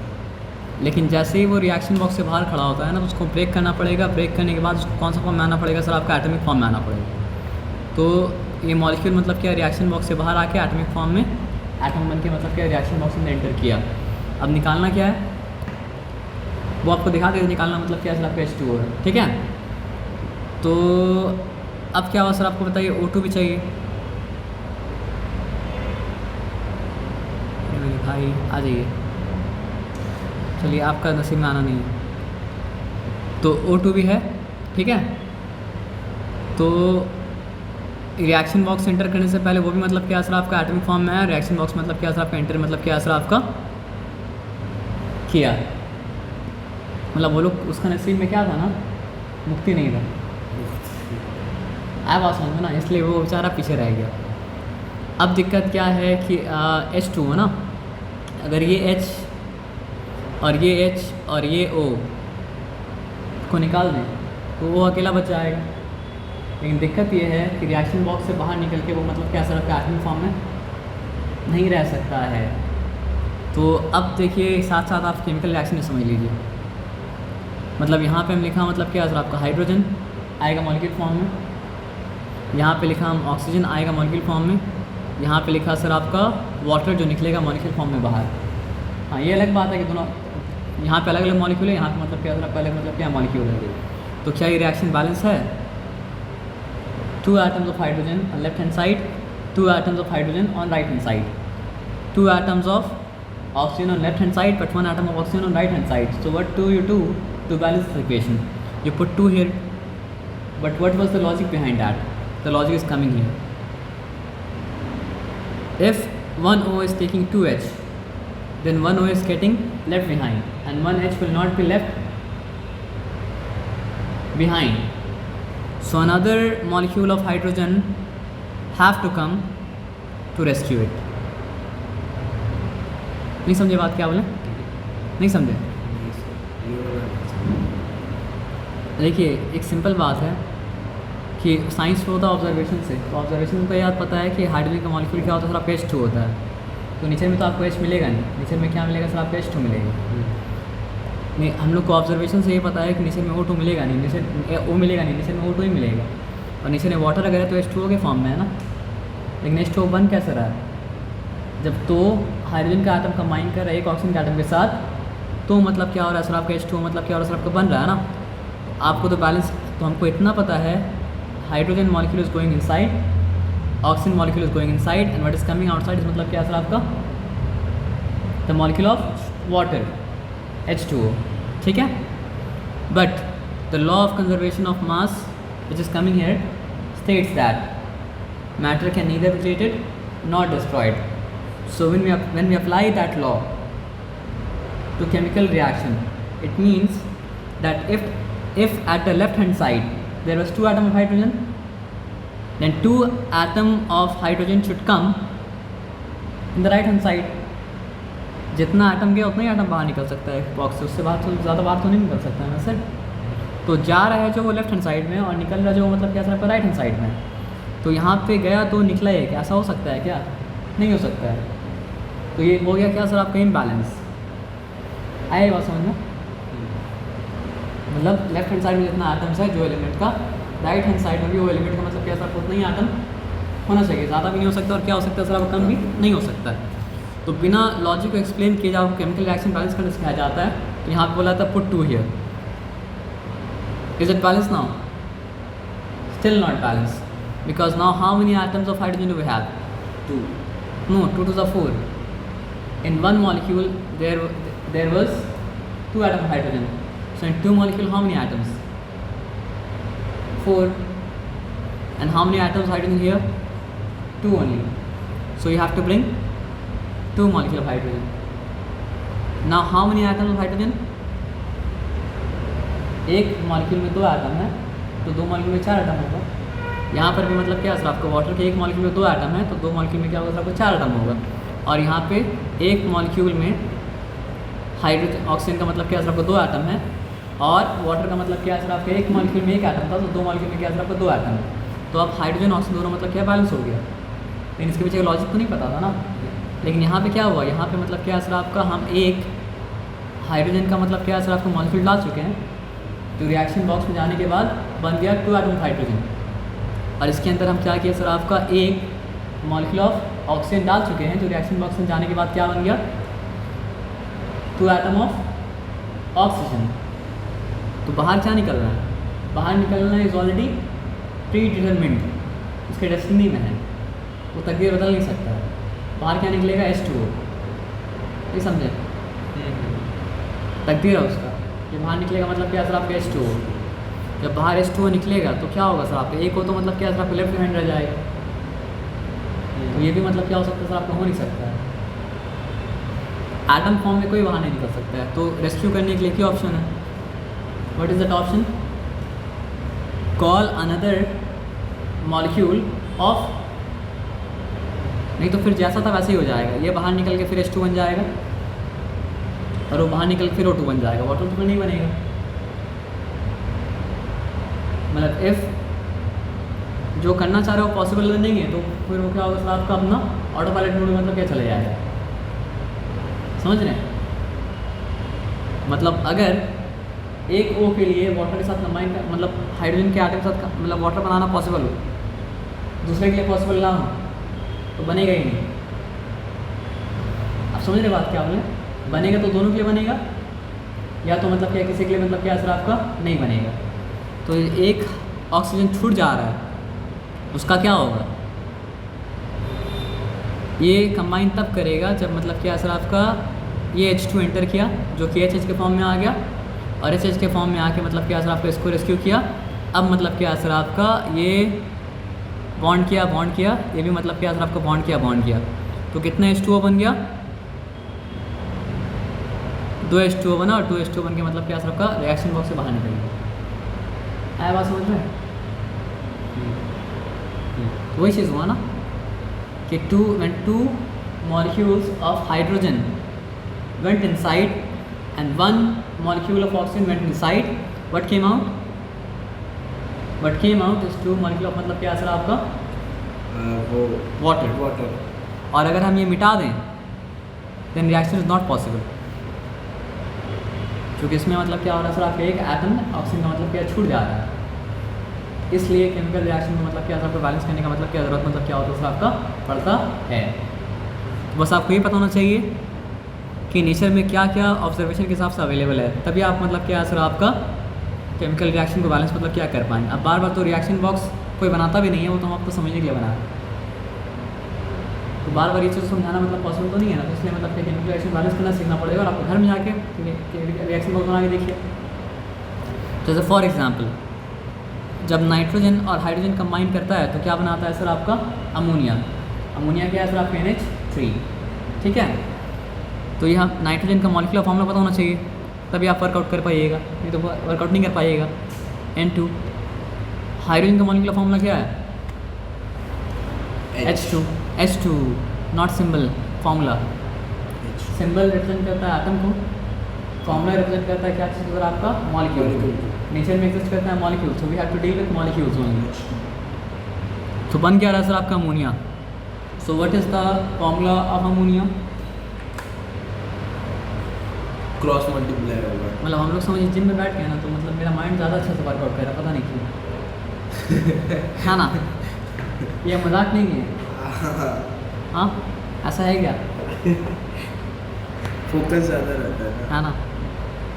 लेकिन जैसे ही वो रिएक्शन बॉक्स से बाहर खड़ा होता है ना, तो उसको ब्रेक करना पड़ेगा। ब्रेक करने के बाद उसको कौन सा फॉर्म में आना पड़ेगा सर, आपका एटॉमिक फॉर्म में आना पड़ेगा। तो ये मॉलिक्यूल मतलब क्या रिएक्शन बॉक्स से बाहर आके एटॉमिक फॉर्म में एटम बन के मतलब क्या रिएक्शन बॉक्स में एंटर किया। अब निकालना क्या है वो आपको दिखा देगा। निकालना मतलब क्या सर आपका H2O है, ठीक है। तो अब क्या हुआ सर, आपको बताइए O2 भी चाहिए। मेरे भाई आ जाइए, चलिए आपका नसीब में आना नहीं है। तो O2 भी है, ठीक है। तो रिएक्शन बॉक्स एंटर करने से पहले वो भी मतलब क्या सर आपका एटॉमिक फॉर्म में है। रिएक्शन बॉक्स मतलब क्या सर आपका एंटर मतलब क्या सर आपका किया, मतलब वो लोग उसका नसीब में क्या था ना, मुक्ति नहीं था। आया बात समझ में ना, इसलिए वो बेचारा पीछे रह गया। अब दिक्कत क्या है कि H2 ना, अगर ये H और ये H और ये O को निकाल दें तो वो अकेला बच जाएगा। लेकिन दिक्कत ये है कि रिएक्शन बॉक्स से बाहर निकल के वो मतलब क्या सर आपका एटॉमिक फॉर्म में नहीं रह सकता है। तो अब देखिए साथ साथ आप केमिकल रिएक्शन में समझ लीजिए। मतलब यहाँ पे हम लिखा मतलब क्या सर आपका हाइड्रोजन आएगा मॉलिक्यूल फॉर्म में, यहाँ पे लिखा हम ऑक्सीजन आएगा मॉलिक्यूल फॉर्म में, यहाँ पे लिखा सर आपका वाटर जो निकलेगा मॉलिक्यूल फॉर्म में बाहर। हाँ ये अलग बात है कि दोनों यहाँ पे अलग अलग मॉलिक्यूल है, यहाँ पे मतलब क्या सर आपका अलग मतलब क्या मॉलिक्यूल है। तो क्या ये रिएक्शन बैलेंस है? 2 atoms of hydrogen on left hand side, 2 atoms of hydrogen on right hand side, 2 atoms of oxygen on left hand side but 1 atom of oxygen on right hand side. So what do you do to balance this equation? You put 2 here, but what was the logic behind that? The logic is coming here. If one O is taking 2H, then one O is getting left behind and one H will not be left behind. So another molecule of hydrogen have to come to rescue it. नहीं समझे बात क्या बोले? नहीं समझे? देखिए एक simple बात है कि साइंस में होता है ऑब्जर्वेशन से। तो ऑब्जर्वेशन को याद पता है कि हाइड्रोजन का मॉलिक्यूल क्या होता है सर आपका H2 होता है। तो नेचर में तो आपको H मिलेगा नहीं, नेचर में क्या मिलेगा सर आपका H2 मिलेगा। नहीं हम लोग को ऑब्जर्वेशन से ये पता है कि नेचर में O2 मिलेगा नहीं, नेचर O मिलेगा नहीं, नेचर में O2 ही मिलेगा। और नेचर में वाटर अगर है तो H2O के फॉर्म में है ना। लेकिन H2O बन कैसे रहा है? जब तो हाइड्रोजन का आटम कंबाइन कर रहा है एक ऑक्सीजन के आटम के साथ, तो मतलब क्या हो रहा है सर आपका H2O मतलब क्या हो रहा है सर आपका बन रहा है ना। तो आपको तो बैलेंस, तो हमको इतना पता है hydrogen molecule is going inside, oxygen molecule is going inside and what is coming outside is मतलब क्या सर आपका the molecule of water H2O, ठीक है। But the law of conservation of mass which is coming here states that matter can neither be created not destroyed. So when we apply that law to chemical reaction, it means that if at the left hand side there was 2 atoms of hydrogen, then 2 atoms of hydrogen should come in the right hand side. जितना atom गया उतना ही atom बाहर निकल सकता है box से, उससे बाहर तो ज़्यादा बाहर तो नहीं निकल सकता है ना सर। तो जा रहा है जो वो लेफ्ट हैंड साइड में और निकल रहा है जो मतलब क्या सर राइट हैंड साइड में। तो यहाँ पे गया तो निकला है, क्या ऐसा हो सकता है? क्या नहीं हो सकता है। तो ये हो गया क्या सर आपका इम्बैलेंस। आया बात समझ में? मतलब लेफ्ट हैंड साइड में जितना आटम्स है जो एलिमेंट का, राइट हैंड साइड में भी वो एलिमेंट का मतलब क्या सर उतना ही आटम होना चाहिए, ज़्यादा भी नहीं हो सकता और क्या हो सकता है सर आपका कम भी नहीं हो सकता है। तो बिना लॉजिक को एक्सप्लेन किए जब केमिकल रिएक्शन बैलेंस करने सिखाया जाता है तो यहाँ पे बोला था put 2 here. Is it balance now? Still not balance, because now how many atoms of hydrogen do we have? 2. No, 2 to the 4. In one molecule there was 2 atoms of hydrogen. So in 2 molecule how many atoms? 4. And how many atoms of hydrogen here? 2 only. So you have to bring 2 molecules of hydrogen. Now how many atoms of hydrogen? एक molecule में 2 atom है तो 2 molecule में 4 atom होगा। यहाँ पर भी मतलब क्या सर आपका वाटर के एक मॉलिक्यूल में 2 एटम है तो 2 मॉलिक्यूल में क्या होगा सर आपको 4 एटम होगा। और यहाँ पे एक मॉलिक्यूल में हाइड्रोजन ऑक्सीजन का मतलब क्या सर आपको 2 एटम है और वाटर का मतलब क्या है सर आपका एक मॉलिक्यूल में 1 एटम था तो 2 मॉलिक्यूल में क्या सर आपका 2 एटम है। तो अब हाइड्रोजन ऑक्सीजन दोनों मतलब क्या बैलेंस हो गया। लेकिन इसके पीछे लॉजिक तो नहीं पता था ना। लेकिन यहाँ पे क्या हुआ, यहाँ पे मतलब क्या है सर आपका हम एक हाइड्रोजन का मतलब क्या है सर आपका मॉलिक्यूल डाल चुके हैं तो रिएक्शन बॉक्स में जाने के बाद बन गया 2 एटम हाइड्रोजन। और इसके अंदर हम क्या किया सर आपका एक मॉलिक्यूल ऑफ ऑक्सीजन डाल चुके हैं तो रिएक्शन बॉक्स में जाने के बाद क्या बन गया 2 एटम ऑफ ऑक्सीजन। तो बाहर क्या निकल रहा है, बाहर निकलना इज ऑलरेडी प्री डिटरमिन्ड, उसके डेस्टिनी में है, वो तकदीर बदल नहीं सकता है। बाहर क्या निकलेगा H2O, ये समझे तकदीर है उसका, ये बाहर निकलेगा मतलब क्या सर आपका H2O। जब बाहर H2O निकलेगा तो क्या होगा सर आपका एक हो तो मतलब क्या सर आपका लेफ्ट हैंड रह जाएगा। तो ये भी मतलब क्या हो सकता है सर आपका हो नहीं सकता है, एटम फॉर्म में कोई बाहर नहीं निकल सकता है। तो रेस्क्यू करने के लिए क्या ऑप्शन है, what is that option, call another molecule of, नहीं तो फिर जैसा था वैसे ही हो जाएगा, ये बाहर निकल के फिर H2 बन जाएगा और वो बाहर निकल के फिर O2 बन जाएगा, वाटर तो फिर नहीं बनेगा। मतलब इफ़ जो करना चाह रहे हो पॉसिबल नहीं है तो फिर वो क्या होगा सर आपका अपना ऑटो पायलट मोड में मतलब क्या चले जाएगा, समझ रहे हैं। मतलब अगर एक O के लिए वाटर के साथ कंबाइन मतलब हाइड्रोजन के एटम के साथ मतलब वाटर बनाना पॉसिबल हो, दूसरे के लिए पॉसिबल ना हो तो बनेगा ही नहीं। आप समझ रहे बात क्या बोले, बनेगा तो दोनों के लिए बनेगा या तो मतलब क्या किसी के लिए मतलब क्या सर आपका नहीं बनेगा। तो एक ऑक्सीजन छूट जा रहा है उसका क्या होगा, ये कंबाइन तब करेगा जब मतलब क्या सर आपका ये H2 एंटर किया जो कि HH के फॉर्म में आ गया और HH के फॉर्म में आके मतलब क्या सर आपका इसको रेस्क्यू किया। अब मतलब क्या सर आपका ये बॉन्ड किया ये भी मतलब क्या सर आपका बॉन्ड किया तो कितना H2O बन गया, 2 H2O बना और 2 H2O बन के मतलब क्या सर आपका रिएक्शन बॉक्स से बाहर निकल गया। आया बात समझ में, तो वही चीज़ हुआ ना कि when two molecules of hydrogen went inside and 1 molecule of oxygen went inside, what came out is 2 molecule of मतलब क्या सर आपका water। और अगर हम ये मिटा दें then reaction is not possible, क्योंकि इसमें मतलब क्या हो रहा है सर आपका एक एटम ऑक्सीजन का मतलब क्या छूट जा रहा है। इसलिए केमिकल रिएक्शन में मतलब क्या सर आपको बैलेंस करने का मतलब क्या ज़रूरत मतलब क्या होता है सर आपका पड़ता है। तो बस आपको ये पता होना चाहिए कि नेचर में क्या क्या ऑब्जर्वेशन के हिसाब से अवेलेबल है, तभी आप मतलब क्या सर आपका केमिकल रिएक्शन को बैलेंस मतलब क्या कर पाएँ। अब बार बार तो रिएक्शन बॉक्स कोई बनाता भी नहीं है, वो तो हम आपको समझने के लिए बना रहे हैं, तो बार बार ये चीज़ समझाना मतलब पॉसिबल तो नहीं है ना। तो इसलिए मतलब केमिकल रिएक्शन बैलेंस करना सीखना पड़ेगा और आपको घर में जाके रिएक्शन बॉक्स बना के देखिए। जैसे फॉर एग्जाम्पल जब नाइट्रोजन और हाइड्रोजन कंबाइन करता है तो क्या बनाता है सर आपका अमोनिया क्या है सर आपका NH3, ठीक है। तो यह नाइट्रोजन का मॉलिक्यूलर फॉर्मूला पता होना चाहिए तभी आप वर्कआउट कर पाइएगा, नहीं तो वर्कआउट नहीं कर पाइएगा। N2 हाइड्रोजन का मॉलिक्यूलर फॉर्मूला क्या है H2 not symbol, formula. Symbol represent करता है एटम को, फॉर्मूला रिप्रेजेंट करता है क्या चीज़ सर आपका मॉलिक्यूल। नेचर में एग्जिस्ट करता है molecule, so we have to deal with molecules only. तो बन क्या रहा है सर आपका ammonia. So what is the formula of ammonia, cross multiply होगा। मतलब हम लोग समझिए जिम में बैठ गए ना तो मतलब मेरा माइंड ज़्यादा अच्छे से वर्कआउट कर रहा है, पता नहीं क्यों है ना, ये मजाक नहीं है। हाँ ऐसा है क्या, फोकस ज़्यादा रहता है ना।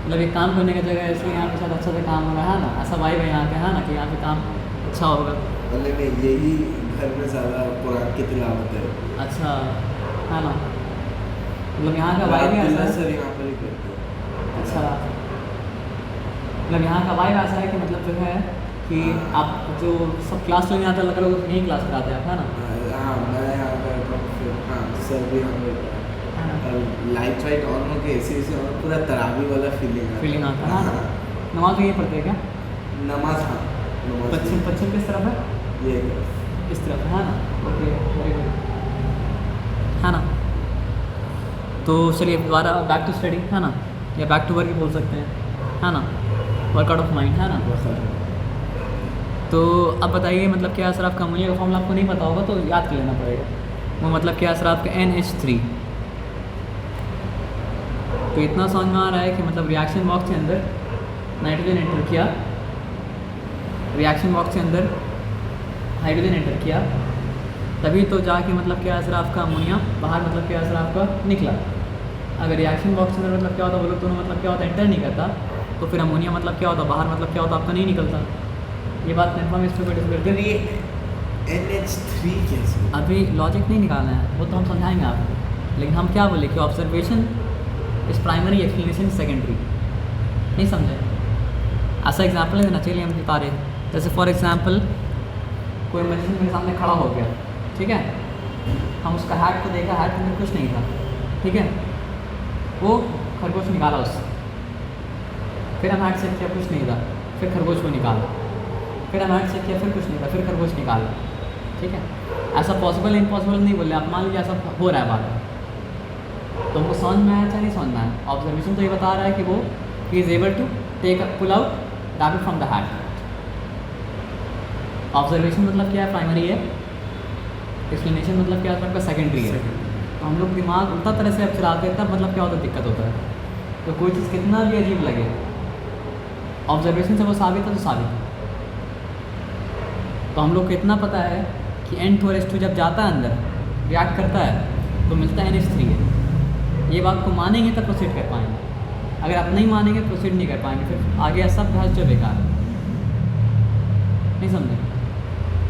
मतलब एक काम करने की जगह ऐसे यहाँ पे शायद अच्छा से काम हो रहा है ना, ऐसा वाइब है यहाँ पे, है ना कि यहाँ पे काम अच्छा होगा। नहीं यही घर में ज़्यादा कुरान की तिलावत है। अच्छा है ना, मतलब यहाँ का वाइब ही ऐसा है सर यहाँ पर ही करते हैं। अच्छा मतलब यहाँ का वाइब ऐसा है कि मतलब जो है कि आप जो सब क्लास लेने आता है लोग यहीं क्लास कराते हैं आप, है ना। हाँ मैं यहाँ पर फिर हाँ सर भी हम लाइट वाइट ऑन हो के ऐसे ऑन पूरा तरावी वाला फीलिंग आता है ना। नमाज में ये पढ़ते हैं क्या? नमाज, हाँ नमाज पश्चिम पश्चिम किस तरफ है? ये इस तरफ है ना? ओके वेरी गुड, है ना? तो चलिए दोबारा बैक टू स्टडी, है ना, या बैक टू वर्क भी बोल सकते हैं, है ना, वर्कआउट ऑफ माइंड, है ना? तो अब बताइए मतलब क्या सर आपका अमोनिया का फॉर्मूला आपको नहीं पता होगा तो याद कर लेना पड़ेगा। वो मतलब क्या सर आपका NH3। तो इतना समझ में आ रहा है कि मतलब रिएक्शन बॉक्स के अंदर नाइट्रोजन एंटर किया, रिएक्शन बॉक्स के अंदर हाइड्रोजन एंटर किया, तभी तो जाके मतलब क्या सर आपका अमोनिया बाहर मतलब क्या सर आपका निकला। अगर रिएक्शन बॉक्स के अंदर मतलब क्या होता, वो लोग दोनों मतलब क्या होता एंटर नहीं करता, तो फिर अमोनिया मतलब क्या होता बाहर मतलब क्या होता आपका नहीं निकलता। ये बात कन्फर्म इस पर डिस्कस करते हैं। ये NH3 कैसे? अभी लॉजिक नहीं निकालना है, वो तो हम समझाएंगे आपको, लेकिन हम क्या बोले कि ऑब्जर्वेशन इस प्राइमरी, एक्सप्लेनेशन सेकेंडरी। नहीं समझे? ऐसा एग्जाम्पल है ना, चलिए हम बता रहे हैं। जैसे फॉर एग्जाम्पल कोई मशीन मेरे सामने खड़ा हो गया, ठीक है, हम उसका हैट को देखा, हैट में कुछ नहीं था, ठीक है, वो खरगोश निकाला उससे, फिर हम हैट चेक किया कुछ नहीं था, फिर खरगोश को निकाला, फिर हम हैट चेक किया फिर कुछ नहीं था, फिर खरगोश निकाला, ठीक है। ऐसा पॉसिबल इम्पॉसिबल नहीं बोले आप, मान लीजिए ऐसा हो रहा है बात, तो हमको समझ में आया, अच्छा नहीं समझ में आया। ऑब्जर्वेशन तो ये बता रहा है कि वो ही is able to take a pull out rabbit from the hat. Observation मतलब क्या है? प्राइमरी है, एक्सप्लेनेशन मतलब क्या है आपका सेकेंडरी है। तो हम लोग दिमाग उल्टा तरह से अब चलाते हैं तब मतलब क्या होता है दिक्कत होता है। तो कोई चीज़ कितना भी अजीब लगे, ऑब्जर्वेशन से वो साबित है तो साबित है। तो हम लोग को इतना पता है कि N2 और H2 जब जाता है अंदर रिएक्ट करता है तो मिलता है NH3 है। ये बात को मानेंगे तब प्रोसीड कर पाएंगे, अगर आप नहीं मानेंगे प्रोसीड नहीं कर पाएंगे, फिर आगे सब बहस जो बेकार है। नहीं समझे?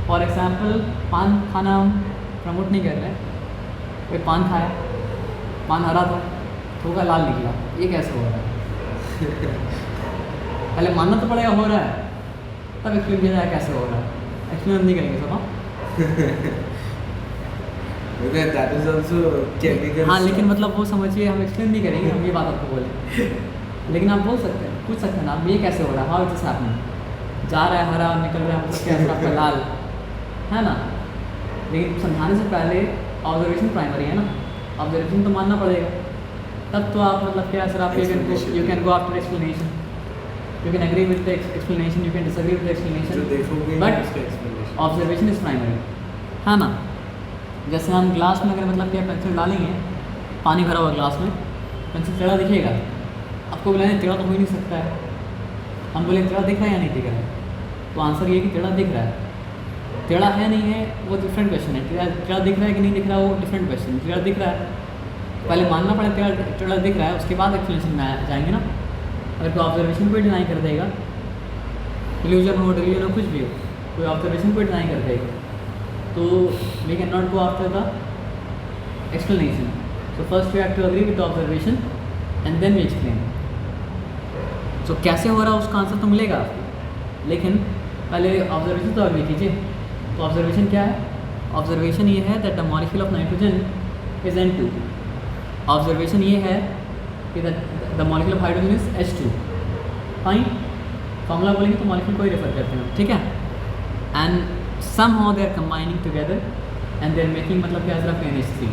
फॉर एग्जाम्पल पान खाना हम प्रमोट नहीं कर रहे, कोई पान खाया, पान हरा था, थोड़ा लाल निकला, ये कैसे हो रहा है? पहले मानना तो पड़ेगा हो रहा है, तब एक्सप्लेन किया जाए कैसे हो रहा है। एक्सप्लेन नहीं करेंगे सब, that is also chemical. हाँ, लेकिन मतलब वो समझिए हम एक्सप्लेन नहीं करेंगे, हम ये बात आपको बोले, लेकिन आप बोल सकते हैं, पूछ सकते हैं ना, ये कैसे हो रहा है, हाउ इट इज हैपनिंग, जा रहा है हरा निकल रहा है मतलब क्या आपका लाल, है ना। लेकिन समझाने से पहले ऑब्जर्वेशन प्राइमरी है ना, ऑब्जर्वेशन तो मानना पड़ेगा, तब तो आप मतलब क्या सर आप you can go after explanation, you can agree with the explanation, you can disagree with the explanation, but observation is primary, है ना। जैसे हम ग्लास में अगर मतलब क्या पेंसिल डालेंगे, पानी भरा हुआ ग्लास में, पेंसिल टेढ़ा दिखेगा, आपको बोला टेढ़ा तो हो ही नहीं सकता है, हम बोले टेढ़ा दिख रहा है या नहीं दिख रहा है, तो आंसर ये कि टेढ़ा दिख रहा है। टेढ़ा है नहीं है वो डिफरेंट क्वेश्चन है, टेढ़ा दिख रहा है कि नहीं दिख रहा है वो डिफरेंट क्वेश्चन है। टेढ़ा दिख रहा है, पहले मानना पड़ेगा टेढ़ा दिख रहा है, उसके बाद एक्सप्लेनेशन में जाएंगे ना। अगर कोई ऑब्जर्वेशन को डिनाई कर देगा, इल्यूजन हो, डिल्यूजन हो, कुछ भी हो, कोई ऑब्जर्वेशन को डिनाई कर देगा, तो we can not go after the explanation. So first we have to agree with the observation and then we explain. So कैसे हो रहा है उसका आंसर तो मिलेगा आपको, लेकिन पहले ऑब्जर्वेशन तो अग्री कीजिए। तो ऑब्जर्वेशन क्या है? ऑब्जर्वेशन ये है that the molecule of nitrogen is N2। Observation ये है कि the molecule of hydrogen is H2। Fine, formula बोलेंगे तो मॉलिक्यूल को ही रेफर करते हैं, ठीक है। And somehow they are combining together and they are making मतलब क्या सिर्फ NH3।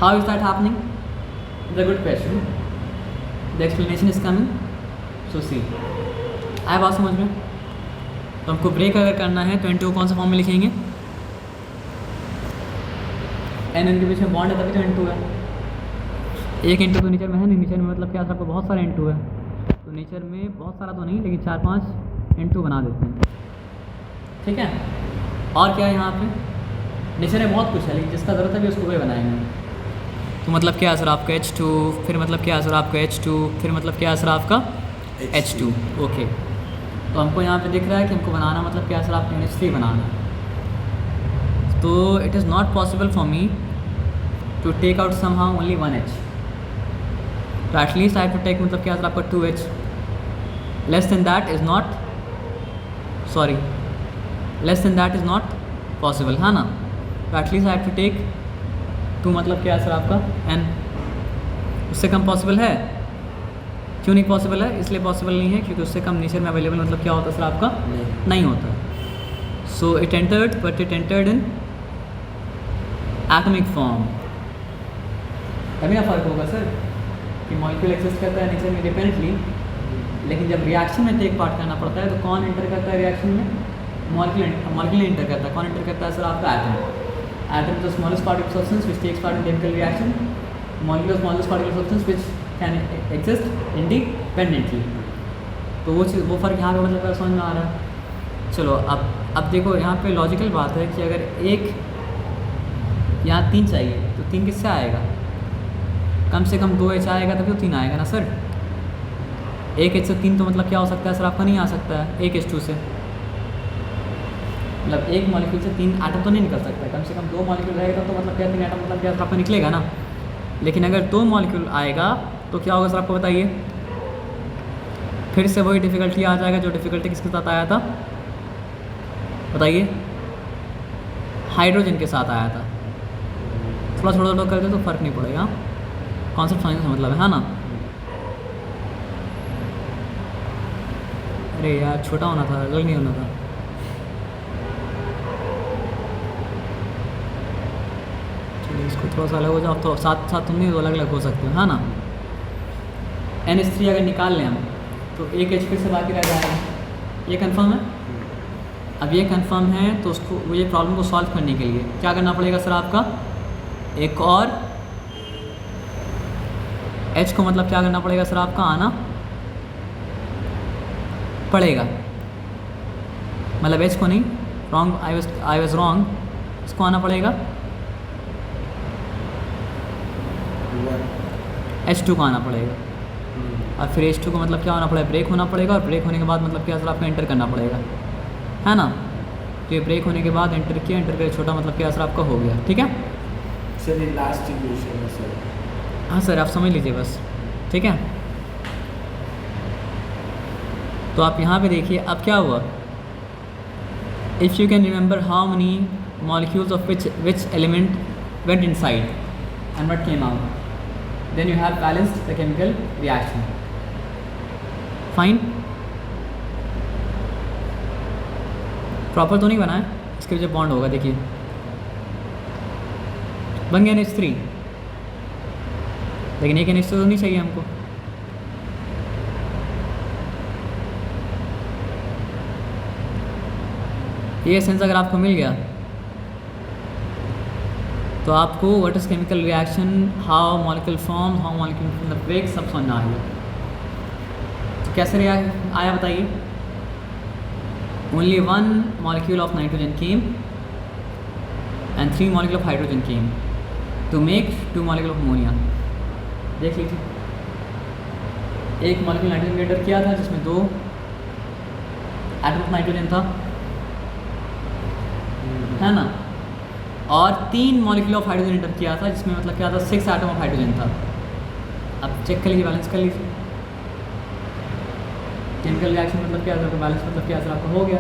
How is that happening? The good question. The explanation is coming. So see, आया बात समझ में? तो हमको ब्रेक अगर करना है तो N2 को कौन सा फॉर्म में लिखेंगे? N के बीच में बॉन्ड है तभी तो N2 है। एक N2 तो नेचर में है नहीं, नेचर में मतलब क्या आपको बहुत सारा N2 है, तो नेचर में बहुत सारा तो नहीं लेकिन 4-5 N2 बना देते हैं, ठीक है। और क्या है यहाँ पे? नेचर में बहुत कुछ है लेकिन जिसका ज़रूरत है भी उसको वही बनाएंगे। तो मतलब क्या असर आपका H2, फिर मतलब क्या असर आपका H2, फिर मतलब क्या असर आपका H2। ओके, तो हमको यहाँ पे दिख रहा है कि हमको बनाना मतलब क्या असर आपका NH3 बनाना। तो it is not possible for me to take out somehow only 1H, तो at least I have to take मतलब क्या असर आपका 2H। Less than that is not, sorry, less than that is not possible, है ना। तो at least I have to take 2 मतलब क्या सर आपका N, उससे कम पॉसिबल है? क्यों नहीं पॉसिबल है? इसलिए पॉसिबल नहीं है क्योंकि उससे कम नेचर में अवेलेबल मतलब क्या होता है सर आपका? नहीं होता। So it entered, but it entered in atomic form. तभी ना फ़र्क होगा सर कि मॉलिक्यूल एक्सिस्ट करता है नेचर में इंडिपेंडेंटली, लेकिन जब रिएक्शन में टेक पार्ट करना पड़ता है तो कौन एंटर करता है रिएक्शन में? मॉलिक्यूल एंटर करता है। कौन एंटर करता है सर आपका? Atom. Atom is the smallest particle substance which takes part in chemical reaction. Molecule smallest particle substance which can exist independently. तो वो चीज़, वो फ़र्क यहाँ पे मतलब समझ में आ रहा है। चलो अब देखो यहाँ पे लॉजिकल बात है कि अगर एक यहाँ 3 चाहिए तो 3 किससे आएगा? कम से कम 2H आएगा तभी तो 3 आएगा ना सर। 1H से 3 तो मतलब क्या हो सकता है सर आपका? नहीं आ सकता है 1H2 से। मतलब एक मॉलिक्यूल से 3 एटम तो नहीं निकल सकता है, कम से कम 2 मॉलिक्यूल रहेगा तो मतलब क्या 3 एटम मतलब क्या आपका निकलेगा ना। लेकिन अगर 2 मॉलिक्यूल आएगा तो क्या होगा सर आपको बताइए? फिर से वही डिफ़िकल्टी आ जाएगा जो डिफ़िकल्टी किसके साथ आया था बताइए? हाइड्रोजन के साथ आया था। थोड़ा थोड़ा करके तो फ़र्क नहीं पड़ेगा, कॉन्सेप्ट समझने का मतलब है ना। अरे यार छोटा होना था, अलग नहीं होना था। चलिए इसको थोड़ा सा अलग हो जाओ तो साथ साथ तुम नहीं तो अलग अलग हो सकते हो, है ना। NH3 अगर निकाल लें हम तो 1H फिर से बाकी रह जाएगा। ये कंफर्म है? अब ये कंफर्म है तो उसको ये प्रॉब्लम को सॉल्व करने के लिए क्या करना पड़ेगा सर आपका? एक और H को मतलब क्या करना पड़ेगा सर आपका? आना पड़ेगा। मतलब H को नहीं, रॉन्ग, आई वाज रॉन्ग, इसको आना पड़ेगा। H2 को आना पड़ेगा और फिर H2 को मतलब क्या होना पड़ेगा? ब्रेक होना पड़ेगा। और ब्रेक होने के बाद मतलब क्या सर आपको? एंटर करना पड़ेगा, है ना। तो ये ब्रेक होने के बाद एंटर किया, एंटर करके छोटा मतलब क्या सर आपका हो गया। ठीक है सर, ये लास्ट इक्वेशन है सर। हाँ सर आप समझ लीजिए बस, ठीक है। तो आप यहाँ पे देखिए अब क्या हुआ। If you can remember how many molecules of which element went inside and what came out, then you have balanced the chemical reaction. Fine, proper तो नहीं बना है, इसके वजह बॉन्ड होगा। देखिए बन गया NH3, लेकिन एक NH2 तो नहीं चाहिए हमको। ये सेंस अगर आपको मिल गया तो आपको what is chemical reaction, how molecule form, how molecule break, सब समझना आ गया। तो कैसे आया बताइए? Only 1 molecule of nitrogen came and 3 molecule of hydrogen came to make 2 molecule of ammonia। देख लीजिए, एक मॉलिक्यूल नाइट्रोजन एंटर किया था जिसमें 2 एटम ऑफ नाइट्रोजन था, है ना। और 3 मॉलिक्यूल ऑफ हाइड्रोजन एंटर किया था जिसमें मतलब क्या था? 6 एटम ऑफ हाइड्रोजन था। अब चेक कर लीजिए, बैलेंस कर लीजिए। केमिकल रिएक्शन मतलब क्या था? बैलेंस मतलब क्या सर आपका? हो गया,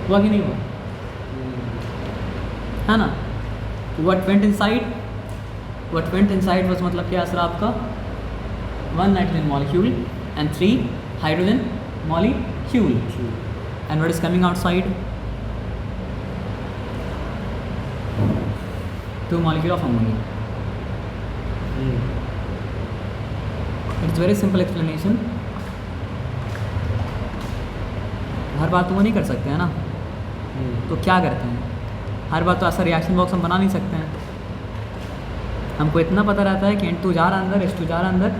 हुआ कि नहीं हुआ, है ना। What went inside, what went inside was मतलब क्या सर आपका? 1 nitrogen molecule and 3 hydrogen molecule. And what is coming outside? 2 molecule of ammonia। It's very simple explanation। हर बात तो वो नहीं कर सकते हैं ना, तो क्या करते हैं? हर बात तो ऐसा रिएक्शन बॉक्स हम बना नहीं सकते हैं। हमको इतना पता रहता है कि N2 जा रहा अंदर, H2 जा रहा अंदर,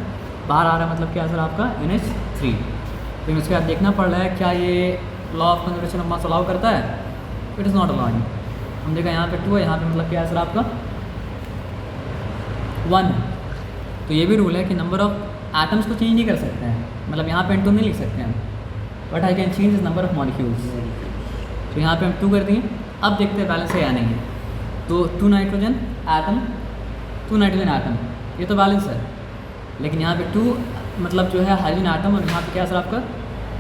बाहर आ रहा है मतलब क्या सर आपका? NH3। लेकिन उसके बाद देखना पड़ रहा है क्या ये law of conservation of mass allow करता है? It is not allowing. हम देखा यहाँ पे 2 है, यहाँ पे मतलब क्या है सर आपका? 1 है। तो ये भी रूल है कि नंबर ऑफ एटम्स को चेंज नहीं कर सकते हैं, मतलब यहाँ पे N2 नहीं लिख सकते हैं, but I can change is number of molecules. तो यहाँ पे हम 2 कर दिए। अब देखते हैं बैलेंस है या नहीं है। तो 2 नाइट्रोजन एटम, 2 नाइट्रोजन एटम, ये तो बैलेंस है। लेकिन यहाँ पे 2 मतलब जो है हाइड्रोजन एटम, और यहाँ पे क्या सर आपका?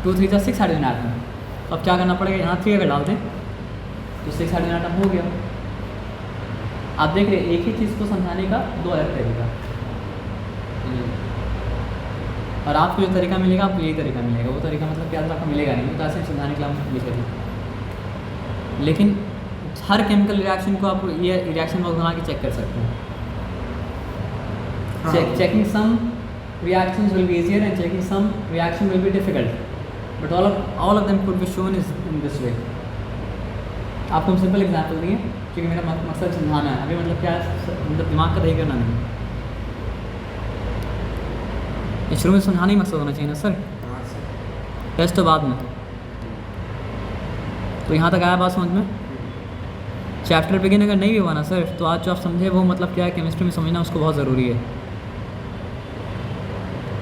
2 3 जा 6 हाइड्रोजन एटम। तो अब क्या करना पड़ेगा? यहाँ 3 अगर डाल दें तो 6 हाइड्रोजन एटम हो गया। आप देख रहे एक ही चीज़ को समझाने का 2 अलग तरीका। और आपको जो तरीका मिलेगा आपको यही तरीका मिलेगा, वो तरीका मतलब क्या आपको मिलेगा नहीं, तो ऐसे समझाने के लिए हम लिखे थे। लेकिन हर केमिकल रिएक्शन को आप ये रिएक्शन बॉक्स बना के चेक कर सकते हैं। Checking some reactions will be easier and checking some reaction will be difficult, but all of them could be shown is in this way. आपको हम सिंपल एग्जांपल दिए क्योंकि मेरा मकसद समझाना है, अभी मतलब क्या मतलब दिमाग का दही करना नहीं, ये शुरू में समझाना ही मकसद होना चाहिए ना सर, टेस्ट तो बाद में। तो यहाँ तक आया बात समझ में? चैप्टर बिगिन अगर नहीं भी हुआ ना सर, तो आज जो आप समझे वो मतलब क्या है केमिस्ट्री में समझना उसको बहुत ज़रूरी है।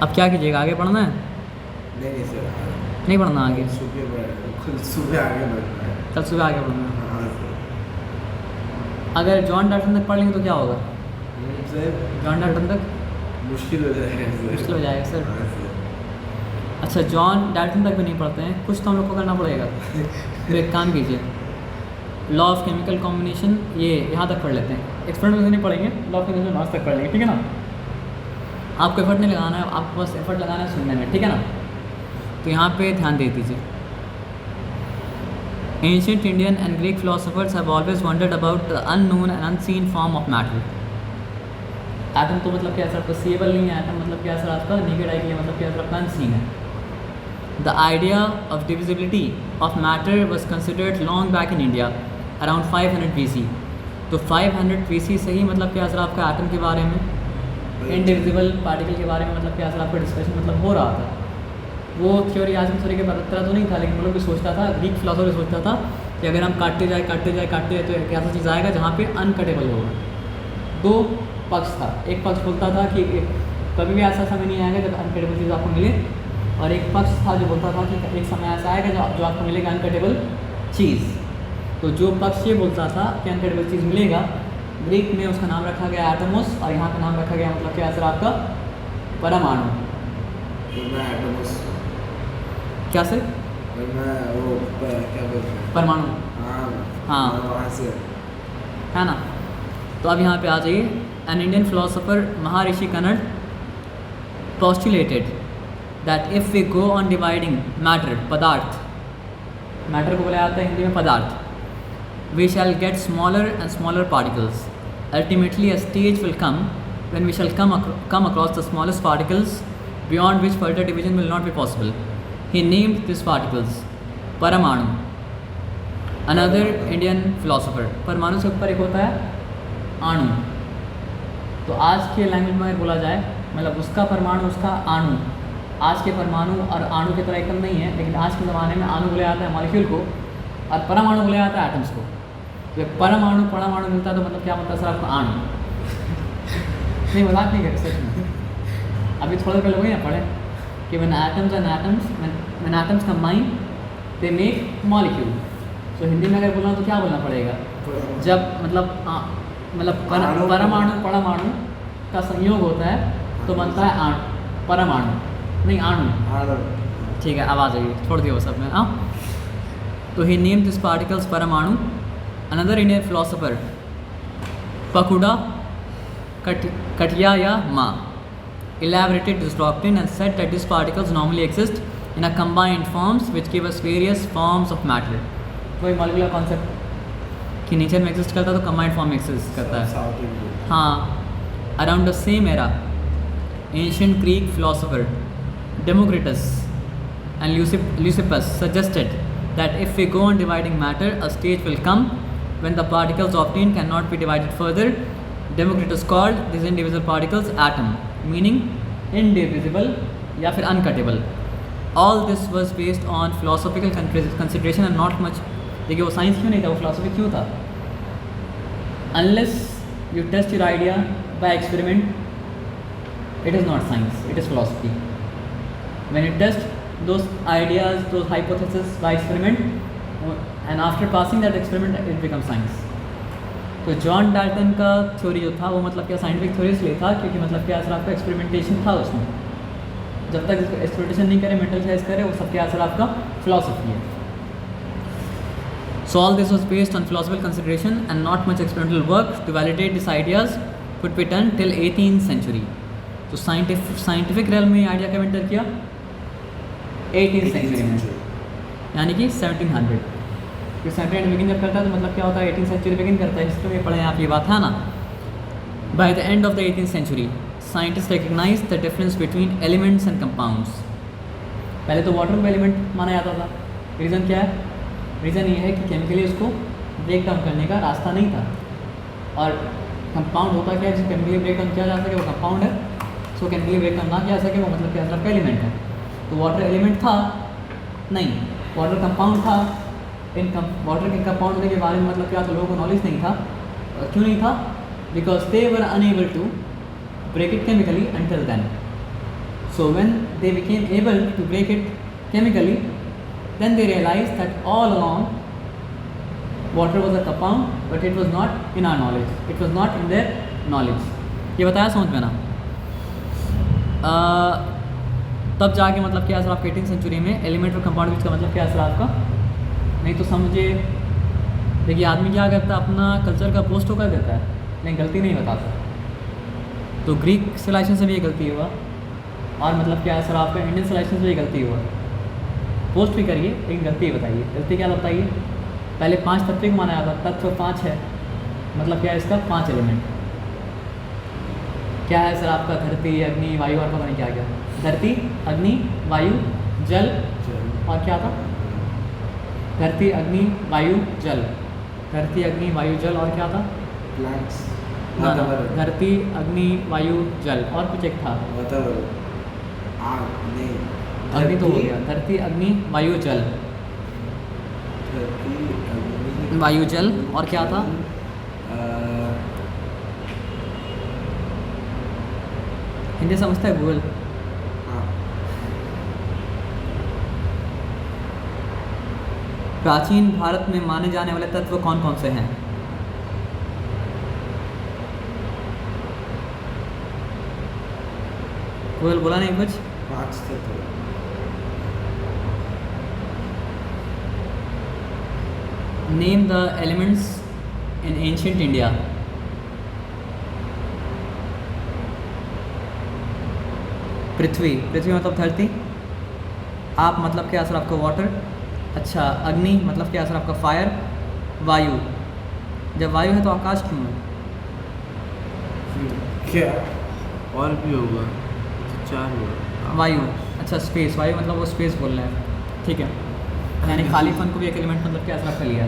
अब क्या कीजिएगा, आगे पढ़ना है? नहीं सर, नहीं पढ़ना आगे, सुबह आगे बढ़ना है, कल सुबह आगे पढ़ना है। हाँ सर। अगर जॉन डाल्टन तक पढ़ लेंगे तो क्या होगा? सर जॉन डाल्टन तक मुश्किल हो जाएगा सर। मुश्किल हो जाएगा सर। हाँ सर। अच्छा जॉन डाल्टन तक भी नहीं पढ़ते हैं, कुछ तो हम लोग को करना पड़ेगा। तो एक काम कीजिए, लॉ ऑफ केमिकल कॉम्बिनेशन ये यहाँ तक पढ़ लेते हैं, एक्सपेरिमेंट में नहीं पढ़ेंगे, लॉ ऑफ केमिकल आज तक पढ़ लेंगे, ठीक है ना? आपको एफर्ट नहीं लगाना है, आपको बस एफर्ट लगाना है सुनने में, ठीक है ना? तो यहाँ पे ध्यान दे दीजिए। Ancient Indian and Greek philosophers have always wondered about the unknown and unseen form of matter. Atom तो मतलब क्या सर आपका सीएबल नहीं है, एटम मतलब क्या सर आपका नेकेड आई के लिए मतलब क्या सर आपका अनसीन है। The idea of divisibility of matter was considered long back in India around 500 BC। तो 500 BC से ही मतलब क्या सर आपका एटम के बारे में, इनडिविजिबल पार्टिकल के बारे में मतलब क्या सर आपका डिस्कशन मतलब हो रहा था। वो थ्योरी आज की थ्योरी के तरह तो नहीं था, लेकिन वो लोग भी सोचता था, ग्रीक फिलोसोफर सोचता था कि अगर हम काटते जाए तो एक ऐसा चीज़ आएगा जहाँ पे अनकटेबल होगा। दो पक्ष था, एक पक्ष बोलता था कि कभी भी ऐसा समय नहीं आएगा जब अनकटेबल चीज़ आपको मिले, और एक पक्ष था जो बोलता था कि एक समय ऐसा आएगा जो आपको मिलेगा अनकटेबल चीज़। तो जो पक्ष ये बोलता था कि अनकटेबल चीज़ मिलेगा, ग्रीक में उसका नाम रखा गया एटमोस, और यहाँ का नाम रखा गया मतलब क्या सर आपका परमाणु। क्या सर? वो क्या बोलते हैं, परमाणु, हाँ वहाँ से है ना? तो अब यहाँ पे आ जाइए। An Indian philosopher Maharshi कनड postulated that if we go on dividing matter, पदार्थ, मैटर को बोला जाता है हिंदी में पदार्थ, we shall get smaller and smaller particles. Ultimately a stage will come when we shall come across the smallest particles beyond which further division will not be possible. He named these particles परमाणु। Another Indian philosopher, परमाणु से ऊपर एक होता है अणु। तो आज के लैंग्वेज में अगर बोला जाए मतलब उसका परमाणु उसका अणु, आज के परमाणु और अणु की तरह एकदम नहीं है, लेकिन आज के ज़माने में अणु बोला जाता है मॉलिक्यूल को और परमाणु बोला जाता है एटम्स को। तो परमाणु परमाणु मिलता है तो मतलब क्या बनता है सर आपका अणु। नहीं मजाक नहीं कर सच में, अभी थोड़ा पहले वही ना पढ़े कि when atoms combine they make molecule। तो हिंदी में अगर बोलना तो क्या बोलना पड़ेगा, जब मतलब परमाणु परमाणु का संयोग होता है तो बनता है परमाणु, नहीं अणु। ठीक है, अब आ जाइए, छोड़ दिए वो सब में। हाँ, तो ही नेम दिस पार्टिकल्स परमाणु। Another Indian philosopher Pakudha Katyayana elaborated this doctrine and said that these particles normally exist in a combined forms which give us various forms of matter। वही मॉलिक्यूलर कॉन्सेप्ट कि नेचर में exist करता है तो combined form में exist करता है। हाँ, around the same era ancient Greek philosopher Democritus and Leucippus suggested that if we go on dividing matter, a stage will come when the particles obtained cannot be divided further. Democritus called these indivisible particles atom, meaning indivisible या फिर uncuttable. All this was based on philosophical consideration and not much। देखिए वो science क्यों नहीं था, वो philosophy क्यों था? Unless you test your idea by experiment, it is not science, it is philosophy. When you test those ideas, those hypotheses by experiment, and after passing that experiment, it becomes science। तो John Dalton का theory जो था वो मतलब क्या scientific theory इसलिए था क्योंकि मतलब क्या असर आपका एक्सपेरिमेंटेशन था उसमें। जब तक एक्सपेरिमेंटेशन नहीं करे, मेंटल साइंस करे, वो सब क्या असर आपका फिलोसफी है। So all this was based on philosophical consideration and not much experimental work to validate these ideas could be done till 18th century। तो साइंटिफिक रेल में आइडिया कब एंटर किया? 18th सेंचुरी में, यानी कि 1700। तो 1700 बिगिन जब करता है तो मतलब क्या होता है? 18th सेंचुरी बिगिन करता है। हिस्ट्री में पढ़े आप ये बात है ना। By the end of the 18th century scientist recognise the difference between elements and compounds. पहले तो वाटर को एलिमेंट माना जाता था। रीज़न क्या है? रीज़न ये है कि केमिकली उसको ब्रेक डाउन करने का रास्ता नहीं था। और कंपाउंड होता क्या है? जिसे केमिकली ब्रेक डाउन किया जा सके वो कंपाउंड है, सो केमिकली ब्रेक डाउन ना किया जा सके वो मतलब क्या का एलिमेंट है। तो वाटर एलिमेंट था नहीं, वाटर कंपाउंड था। वाटर के कंपाउंड होने के बारे में मतलब क्या था? लोगों को नॉलेज नहीं था। क्यों नहीं था? Because they were unable to break it chemically until then. So when they became able to break it chemically, then they realized that all along water was a compound, but it was not in our knowledge. It was not in their knowledge. ये बताया समझ में ना? तब जाके मतलब क्या असर आपका 18th सेंचुरी में एलिमेंट और कंपाउंड बीच का मतलब क्या असर आपका? नहीं तो समझे। देखिए आदमी क्या करता है? अपना कल्चर का पोस्ट होकर देता है, लेकिन गलती नहीं बताता। तो ग्रीक सिविलाइजेशन से भी ये गलती हुआ, और मतलब क्या असर आपका इंडियन सिविलाइजेशन से भी गलती हुआ। पोस्ट भी करिए लेकिन गलती बताइए। गलती क्या बताइए? पहले 5 तत्व को माना जाता। तत्व 5 है, मतलब क्या है इसका? 5 एलिमेंट। क्या है सर आपका? धरती, अग्नि, वायु और पता नहीं क्या क्या। धरती, अग्नि, वायु, जल और क्या था? धरती, अग्नि, वायु, जल। धरती, अग्नि, वायु, जल और क्या था? प्लांट्स। ना, धरती, अग्नि, वायु, जल और कुछ एक था। अग्नि तो हो गया। धरती, अग्नि, वायु, जल। वायु, जल और क्या था? हिंदी समझता है गूगल? प्राचीन भारत में माने जाने वाले तत्व कौन कौन से हैं? गूगल बोला नहीं कुछ? 5 तत्व। Name the elements in ancient India. पृथ्वी, पृथ्वी मतलब धरती। आप मतलब क्या असर आपका? वाटर। अच्छा, अग्नि मतलब क्या असर आपका? फायर। वायु, जब वायु है तो आकाश क्यों है? क्या और भी होगा? 4 होगा। वायु, अच्छा स्पेस। वायु मतलब वो स्पेस बोल रहे हैं, ठीक है। यानी खालीपन को भी एक एलिमेंट मतलब क्या असर आपका लिया।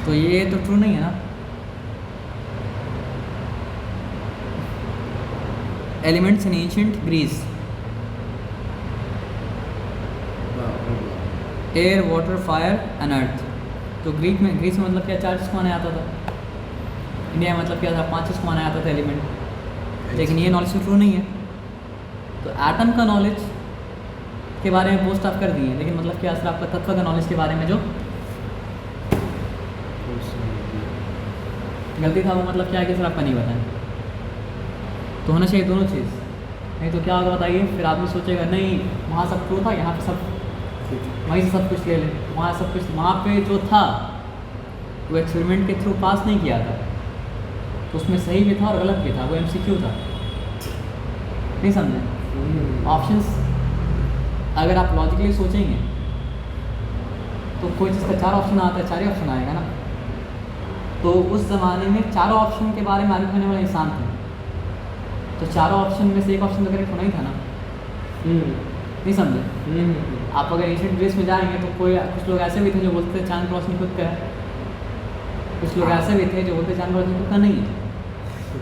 तो ये तो ट्रू नहीं है ना। Elements in ancient Greece. Air, water, fire and earth. तो ग्रीस में मतलब क्या 4 चीज़ को माना जाता था। इंडिया में मतलब क्या था? 5 चीज़ को माना जाता था एलिमेंट। लेकिन ये नॉलेज तो ट्रू नहीं है। तो एटम का नॉलेज के बारे में पोस्ट आप कर दिए, लेकिन मतलब क्या असर आपका तत्व का नॉलेज के बारे में जो गलती था वो मतलब क्या है कि सर आपका नहीं बताएं। तो होना चाहिए दोनों चीज़, नहीं तो क्या होगा बताइए? फिर आदमी सोचेगा नहीं वहाँ सब ट्रू था, यहाँ पे सब वहीं से सब कुछ ले लें। वहाँ सब कुछ वहाँ पे जो था वो एक्सपेरिमेंट के थ्रू पास नहीं किया था, तो उसमें सही भी था और गलत भी था। वो MCQ था, नहीं समझे? ऑप्शंस अगर आप लॉजिकली सोचेंगे तो कोई चीज़ का 4 ऑप्शन आता है, 4 ही ऑप्शन आएगा ना। तो उस ज़माने में 4 ऑप्शन के बारे में आगे होने वाले इंसान थे, तो 4 ऑप्शन में से एक ऑप्शन तो करेक्ट होना ही था ना। नहीं समझे? आप अगर एंशिएंट ग्रीस में जाएंगे तो कुछ लोग ऐसे भी थे जो बोलते थे चांद की रोशनी खुद का है, कुछ लोग ऐसे भी थे जो बोलते चांद की रोशनी खुद का नहीं है।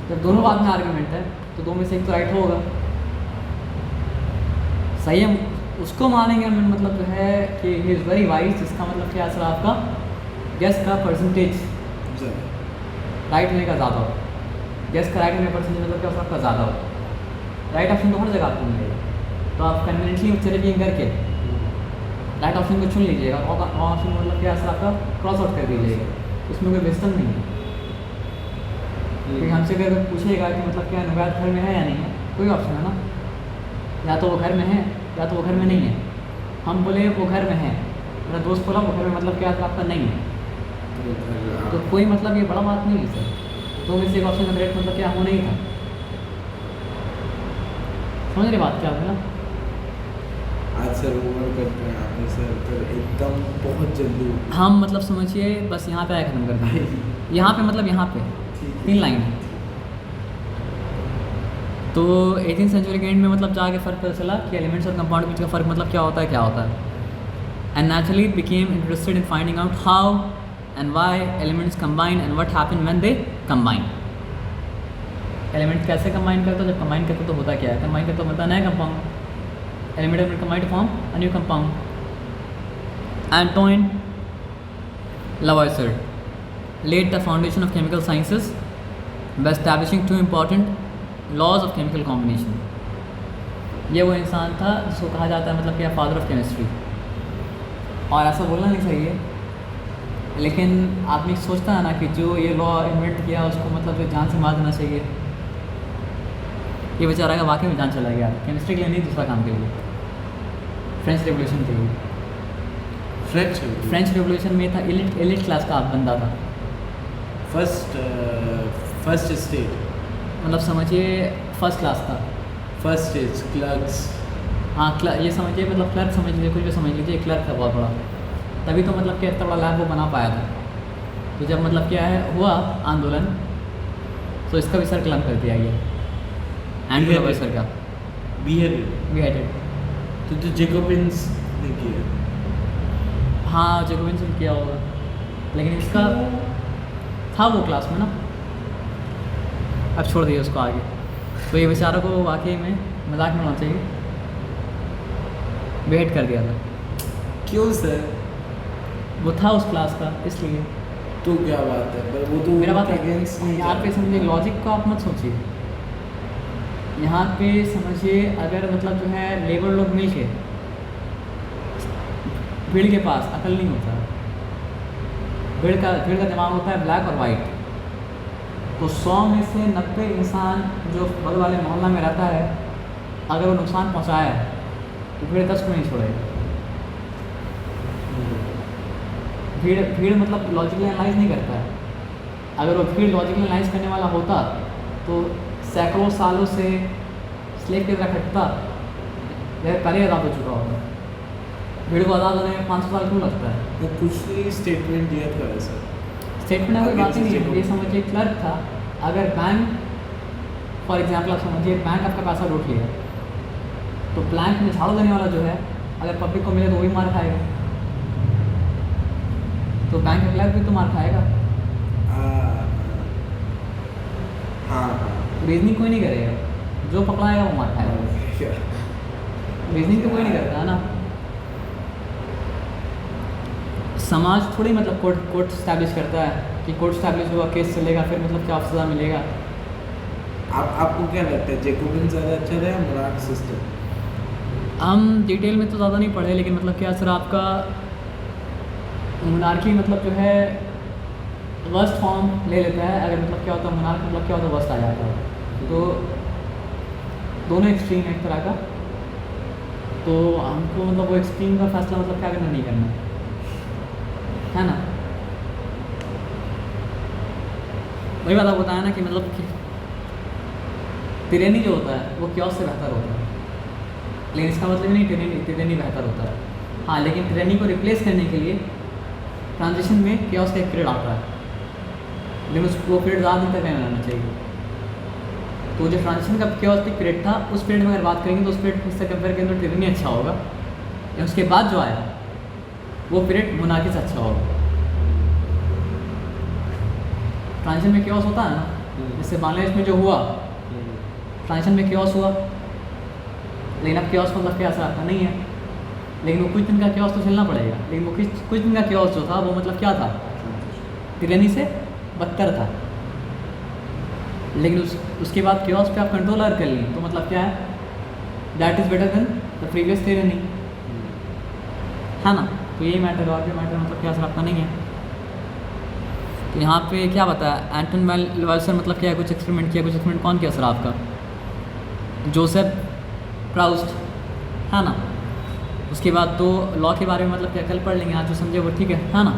जब दोनों बात में आर्गूमेंट है तो 2 में से एक तो राइट होगा। सही है, उसको मानेंगे हम। मतलब जो है कि ही इज़ वेरी वाइज, जिसका मतलब क्या असर आपका गेस का परसेंटेज राइट होने का ज़्यादा हो। गेस का राइट होने का परसेंटेज मतलब क्या असर आपका ज़्यादा हो। राइट ऑप्शन तो हर जगह आपको मिलेगा, तो आप कन्वीनियंटली चेकिंग करके राइट ऑप्शन को चुन लीजिएगा। और ऑप्शन मतलब क्या असर आपका क्रॉस आउट कर दीजिएगा, उसमें कोई वेस्टर्न नहीं है। क्योंकि हमसे अगर पूछेगा कि मतलब क्या नवैद घर में है या नहीं है, कोई ऑप्शन है ना, या तो वो घर में है या तो वो घर में नहीं है। हम बोले वो घर में है, मेरा दोस्त बोला वो घर में मतलब क्या आपका नहीं है, तो कोई मतलब ये बड़ा बात नहीं है सर। 2 में से एक ऑप्शन का करेक्ट मतलब क्या होना ही था। समझ रहे बात क्या आपने ना? आज सर ओवर करते हैं आपने सर, फिर एकदम बहुत जल्दी हम मतलब समझिए बस यहाँ पे आया ख़त्म कर देंगे। यहाँ पे मतलब यहाँ पे 3 लाइन है। तो 18th सेंचुरी के एंड में मतलब जाके फ़र्क पता चला कि एलिमेंट्स और कंपाउंड के बीच का फ़र्क मतलब क्या होता है। And naturally became interested in finding out how and why elements combine and what happen when they combine. Element कैसे कंबाइन करते हो, जब कंबाइन करते हो तो होता क्या है, कंबाइन करते हो मतलब नया compound, element combine to form a new compound. Antoine Lavoisier laid the foundation of chemical sciences by establishing 2 important laws of chemical combination। ये वो इंसान था जिसको कहा जाता है मतलब क्या फादर ऑफ केमिस्ट्री। और ऐसा बोलना नहीं सही है, लेकिन आदमी सोचता है ना कि जो ये लॉ इन्वेंट किया उसको मतलब जो जान से मार देना चाहिए। ये बेचारा का वाकई में जान चला गया, केमिस्ट्री के लिए नहीं दूसरा काम के लिए, फ्रेंच रेवोल्यूशन के लिए। फ्रेंच रेवोल्यूशन में था एलिट क्लास का बंदा था, फर्स्ट स्टेट, मतलब समझिए फर्स्ट क्लास था। First stage clerks. हाँ ये समझिए मतलब क्लर्क समझ लीजिए, कुछ भी समझ लीजिए, क्लर्क था बहुत बड़ा। तभी तो मतलब क्या इतना बड़ा लैब वो बना पाया था। तो जब मतलब क्या है हुआ आंदोलन, तो इसका भी सर क्लम कर दिया गया, एंड्रू लावॉइसियर का beheaded। तो जेकोबिन्स ने किया। हाँ जेकोबिन्स ने किया होगा, लेकिन इसका था वो क्लास में ना, अब छोड़ दिया उसको आगे। तो ये बेचारा को वाकई में मजाक में होना चाहिए, बेहेड कर दिया था। क्यों सर? वो था उस क्लास का इसलिए। तो क्या बात है, पर वो तो मेरा बात अगेंस्ट नहीं यहाँ पे समझिए, लॉजिक को आप मत सोचिए। यहाँ पे समझिए अगर मतलब जो है लेबर लोग मिल के, भीड़ के पास अकल नहीं होता, भीड़ का दिमाग होता है ब्लैक और वाइट। तो 100 में से 90 इंसान जो बगल वाले मोहल्ला में रहता है, अगर वो नुकसान पहुँचाया है तो भीड़ 10 को नहीं छोड़ेगा। भीड़ मतलब लॉजिकली एनालाइज नहीं करता है। अगर वो भीड़ लॉजिकली एनालाइज करने वाला होता तो सैकड़ों सालों से स्लेव की तरह खटता, यह पहले आज़ाद हो चुका होता। भीड़ को आज़ाद होने में 500 साल क्यों लगता है? वो कुछ ही स्टेटमेंट दिया था सर। स्टेटमेंट कोई बात ही नहीं है। ये समझिए क्लर्क था, अगर बैंक फॉर एग्जांपल आप समझिए बैंक आपका पैसा लूट लिया, तो बैंक में झाड़ू देने वाला जो है अगर पब्लिक को मिले तो वही मार खाएगा, तो बैंक का क्लर्क भी तो मार खाएगा। हाँ रीजनिंग कोई नहीं करेगा, जो पकड़ाएगा वो मार खाएगा। रीजनिंग तो कोई नहीं करता है ना। समाज थोड़ी मतलब कोर्ट स्टैब्लिश करता है कि कोर्ट स्टैब्लिश हुआ केस चलेगा फिर मतलब क्या सज़ा मिलेगा। आपको क्या लगता है जेकोबिन ज़्यादा अच्छा था या मोनार्क सिस्टम? हम डिटेल में तो ज़्यादा नहीं पढ़े, लेकिन मतलब क्या सर आपका मोनार्की मतलब जो है वर्स्ट फॉर्म ले लेता है। अगर मतलब क्या होता है मोनार्क मतलब क्या होता है वर्स्ट आ जाता है। तो दोनों एक्सट्रीम है एक तरह का, तो हमको मतलब वो एक्सट्रीम का फैसला मतलब क्या करना नहीं करना है ना। वही बात आप बताया ना कि मतलब कि तिरेनी जो होता है वो क्योस से बेहतर होता है, लेकिन इसका मतलब नहीं तिरेनी बेहतर होता है। हाँ लेकिन तिरेनी को रिप्लेस करने के लिए ट्रांजिशन में क्योस का एक पीरियड आता है, लेकिन उसको पीरियड ज़्यादा दिन तक नहीं रहना चाहिए। तो जो ट्रांजिशन का क्योस पीरियड था उस पीरियड में अगर बात करेंगे तो उस पीरियड से कंपेयर करें तो तिरेनी अच्छा होगा, या उसके बाद जो आया वो पीरियड मोनार्की से अच्छा होगा। ट्रांजिशन में क्योस होता है ना, जैसे बांग्लादेश में जो हुआ ट्रांजिशन में क्योस हुआ, लेकिन अब क्योस मतलब क्या असर आता नहीं है, लेकिन वो कुछ दिन का क्योस तो झेलना पड़ेगा। लेकिन वो कुछ दिन का क्योस जो था वो मतलब क्या था, तिरेनी से बदतर था। लेकिन उसके बाद क्योस पे आप कंट्रोल अगर कर लें तो मतलब क्या है, that is better than the previous तिरेनी, है ना। तो यही मैटर, और भी मैटर मतलब क्या असर आपका नहीं है। तो यहाँ पे क्या बताया एंटन लावॉइसियर मतलब क्या है, कुछ एक्सपेरिमेंट किया, कुछ एक्सपेरिमेंट कौन किया सर आपका, जोसेफ प्राउस्ट, है ना। उसके बाद तो लॉ के बारे में मतलब क्या कल पढ़ लेंगे, आज जो समझे वो ठीक है ना।